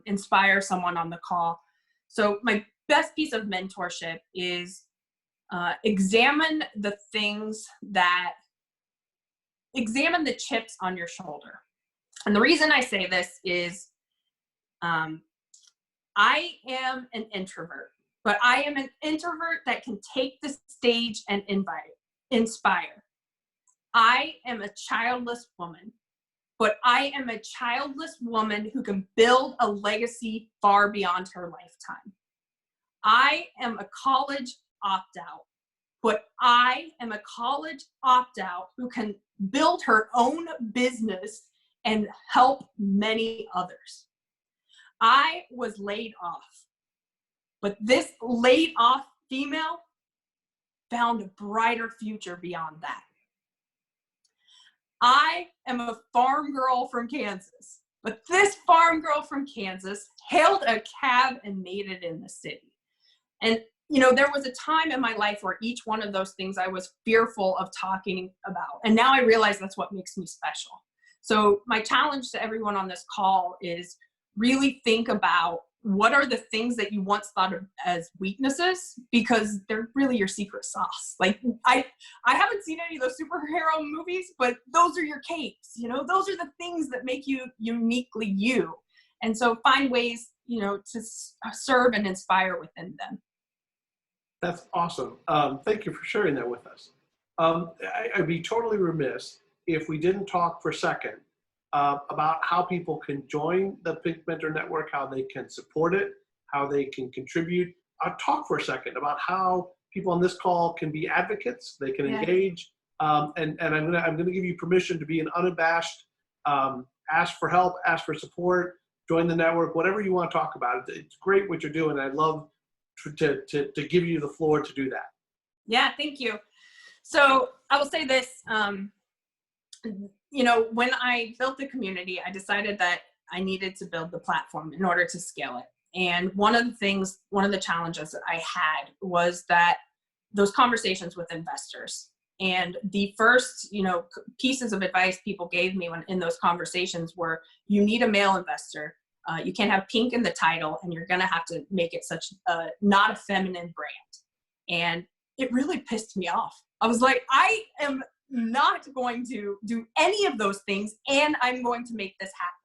inspire someone on the call. So my best piece of mentorship is examine the chips on your shoulder. And the reason I say this is I am an introvert, but I am an introvert that can take the stage and inspire. I am a childless woman, but I am a childless woman who can build a legacy far beyond her lifetime. I am a college opt-out, but I am a college opt-out who can build her own business and help many others. I was laid off, but this laid off female found a brighter future beyond that. I am a farm girl from Kansas, but this farm girl from Kansas hailed a cab and made it in the city. And there was a time in my life where each one of those things I was fearful of talking about. And now I realize that's what makes me special. So my challenge to everyone on this call is really think about what are the things that you once thought of as weaknesses, because they're really your secret sauce. Like I haven't seen any of those superhero movies, but those are your capes, those are the things that make you uniquely you. And so find ways, to serve and inspire within them. That's awesome. Thank you for sharing that with us. I'd be totally remiss if we didn't talk for a second about how people can join the Pink Mentor Network, how they can support it, how they can contribute. I'll talk for a second about how people on this call can be advocates, they can engage, and I'm gonna give you permission to be an unabashed, ask for help, ask for support, join the network, whatever you want to talk about. It's great what you're doing. I'd love to give you the floor to do that. Yeah, thank you. So I will say this, when I built the community, I decided that I needed to build the platform in order to scale it. And one of the challenges that I had was that those conversations with investors. And the first, pieces of advice people gave me in those conversations were, you need a male investor. You can't have pink in the title, and you're going to have to make it such not a feminine brand. And it really pissed me off, I was like, I am not going to do any of those things, and I'm going to make this happen.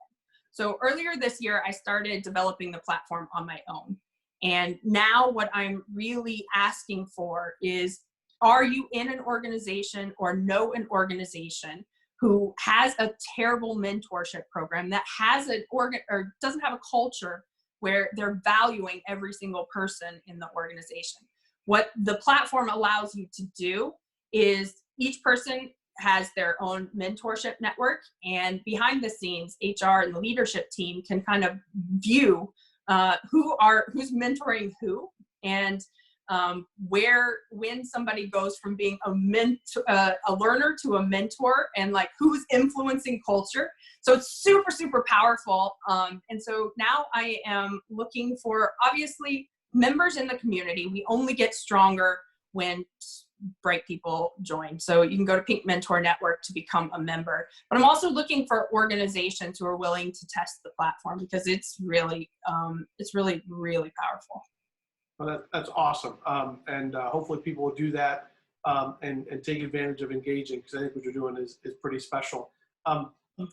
So earlier this year, I started developing the platform on my own. And now what I'm really asking for is, are you in an organization or know an organization who has a terrible mentorship program that has or doesn't have a culture where they're valuing every single person in the organization? What the platform allows you to do is each person has their own mentorship network, and behind the scenes, HR and the leadership team can kind of view who's mentoring who, and when somebody goes from being a learner to a mentor, and like who's influencing culture. So it's super, super powerful. And so now I am looking for, obviously, members in the community. We only get stronger when bright people join. So you can go to Pink Mentor Network to become a member. But I'm also looking for organizations who are willing to test the platform, because it's really, really powerful. Well, that's awesome. And hopefully people will do that and take advantage of engaging, because I think what you're doing is pretty special.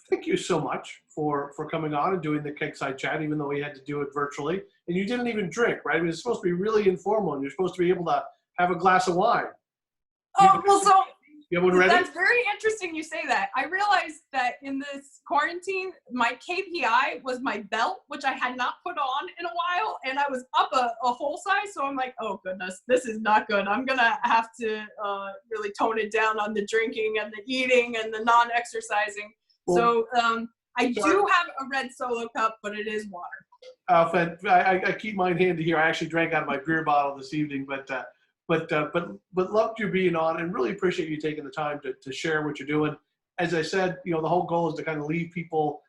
Thank you so much for coming on and doing the keg-side chat, even though we had to do it virtually. And you didn't even drink, right? I mean, it's supposed to be really informal, and you're supposed to be able to have a glass of wine. Oh, well, so you have one ready? That's very interesting you say that. I realized that in this quarantine, my KPI was my belt, which I had not put on in a while, and I was up a whole size. So I'm like, oh goodness, this is not good. I'm gonna have to really tone it down on the drinking and the eating and the non-exercising. Well, so I do have a red Solo cup, but it is water. I keep mine handy here. I actually drank out of my beer bottle this evening, but loved you being on, and really appreciate you taking the time to share what you're doing. As I said, the whole goal is to kind of leave people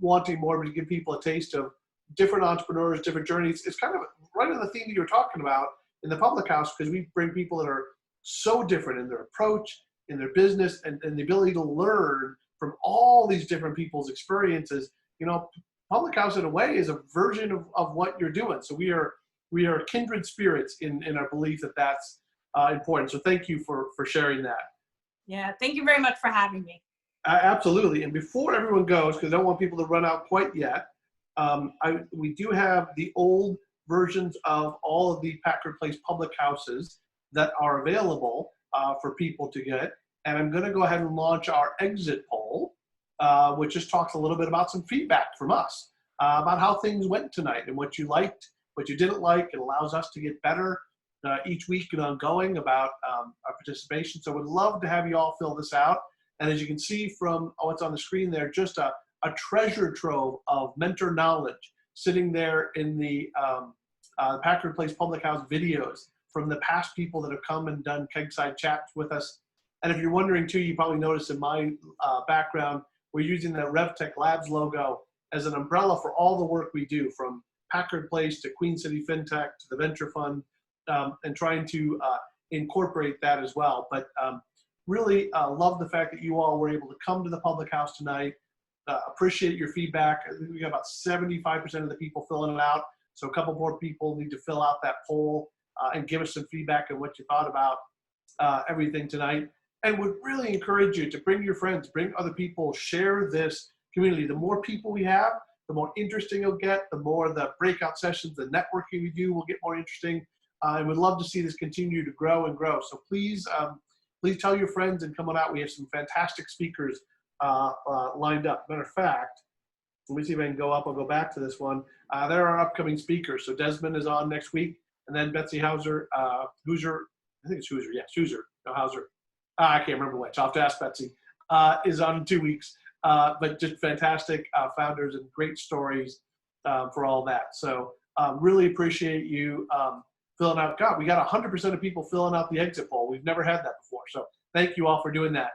wanting more, but to give people a taste of different entrepreneurs, different journeys. It's kind of right on the theme that you're talking about in the public house, because we bring people that are so different in their approach, in their business, and the ability to learn from all these different people's experiences. Public house in a way is a version of what you're doing. So we are kindred spirits in our belief that that's important. So thank you for sharing that. Yeah, thank you very much for having me. Absolutely. And before everyone goes, because I don't want people to run out quite yet, we do have the old versions of all of the Packard Place public houses that are available for people to get. And I'm going to go ahead and launch our exit poll, which just talks a little bit about some feedback from us about how things went tonight and what you liked, what you didn't like. It allows us to get better each week and ongoing about our participation. So we'd love to have you all fill this out. And as you can see from what's on the screen there, just a treasure trove of mentor knowledge sitting there in the Packard Place Public House videos from the past people that have come and done keg-side chats with us. And if you're wondering too, you probably noticed in my background, we're using the RevTech Labs logo as an umbrella for all the work we do, from Packard Place to Queen City FinTech to the Venture Fund, and trying to incorporate that as well. But really love the fact that you all were able to come to the public house tonight. Appreciate your feedback. I think we got about 75% of the people filling it out. So a couple more people need to fill out that poll and give us some feedback on what you thought about everything tonight. And would really encourage you to bring your friends, bring other people, share this community. The more people we have, the more interesting it'll get, the more the breakout sessions, the networking we do will get more interesting. And we'd love to see this continue to grow and grow. So please, please tell your friends and come on out. We have some fantastic speakers lined up. Matter of fact, let me see if I can go up. I'll go back to this one. There are upcoming speakers. So Desmond is on next week, and then Betsy Hauser, Hooser, I think it's Hooser, yes, Hooser, no Hauser. I can't remember which. I'll have to ask Betsy. Is on in 2 weeks. But just fantastic founders and great stories for all that. So really appreciate you filling out. God, we got 100% of people filling out the exit poll. We've never had that before. So thank you all for doing that.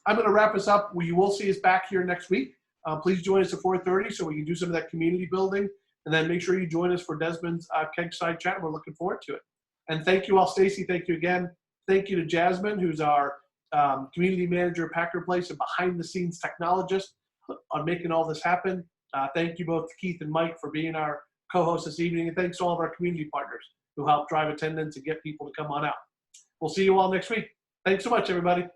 I'm going to wrap us up. You will see us back here next week. Please join us at 4:30 so we can do some of that community building. And then make sure you join us for Desmond's keg-side chat. We're looking forward to it. And thank you all, Stacy. Thank you again. Thank you to Jasmine, who's our community manager at Packard Place and behind-the-scenes technologist on making all this happen. Thank you both to Keith and Mike for being our co-hosts this evening. And thanks to all of our community partners who help drive attendance and get people to come on out. We'll see you all next week. Thanks so much, everybody.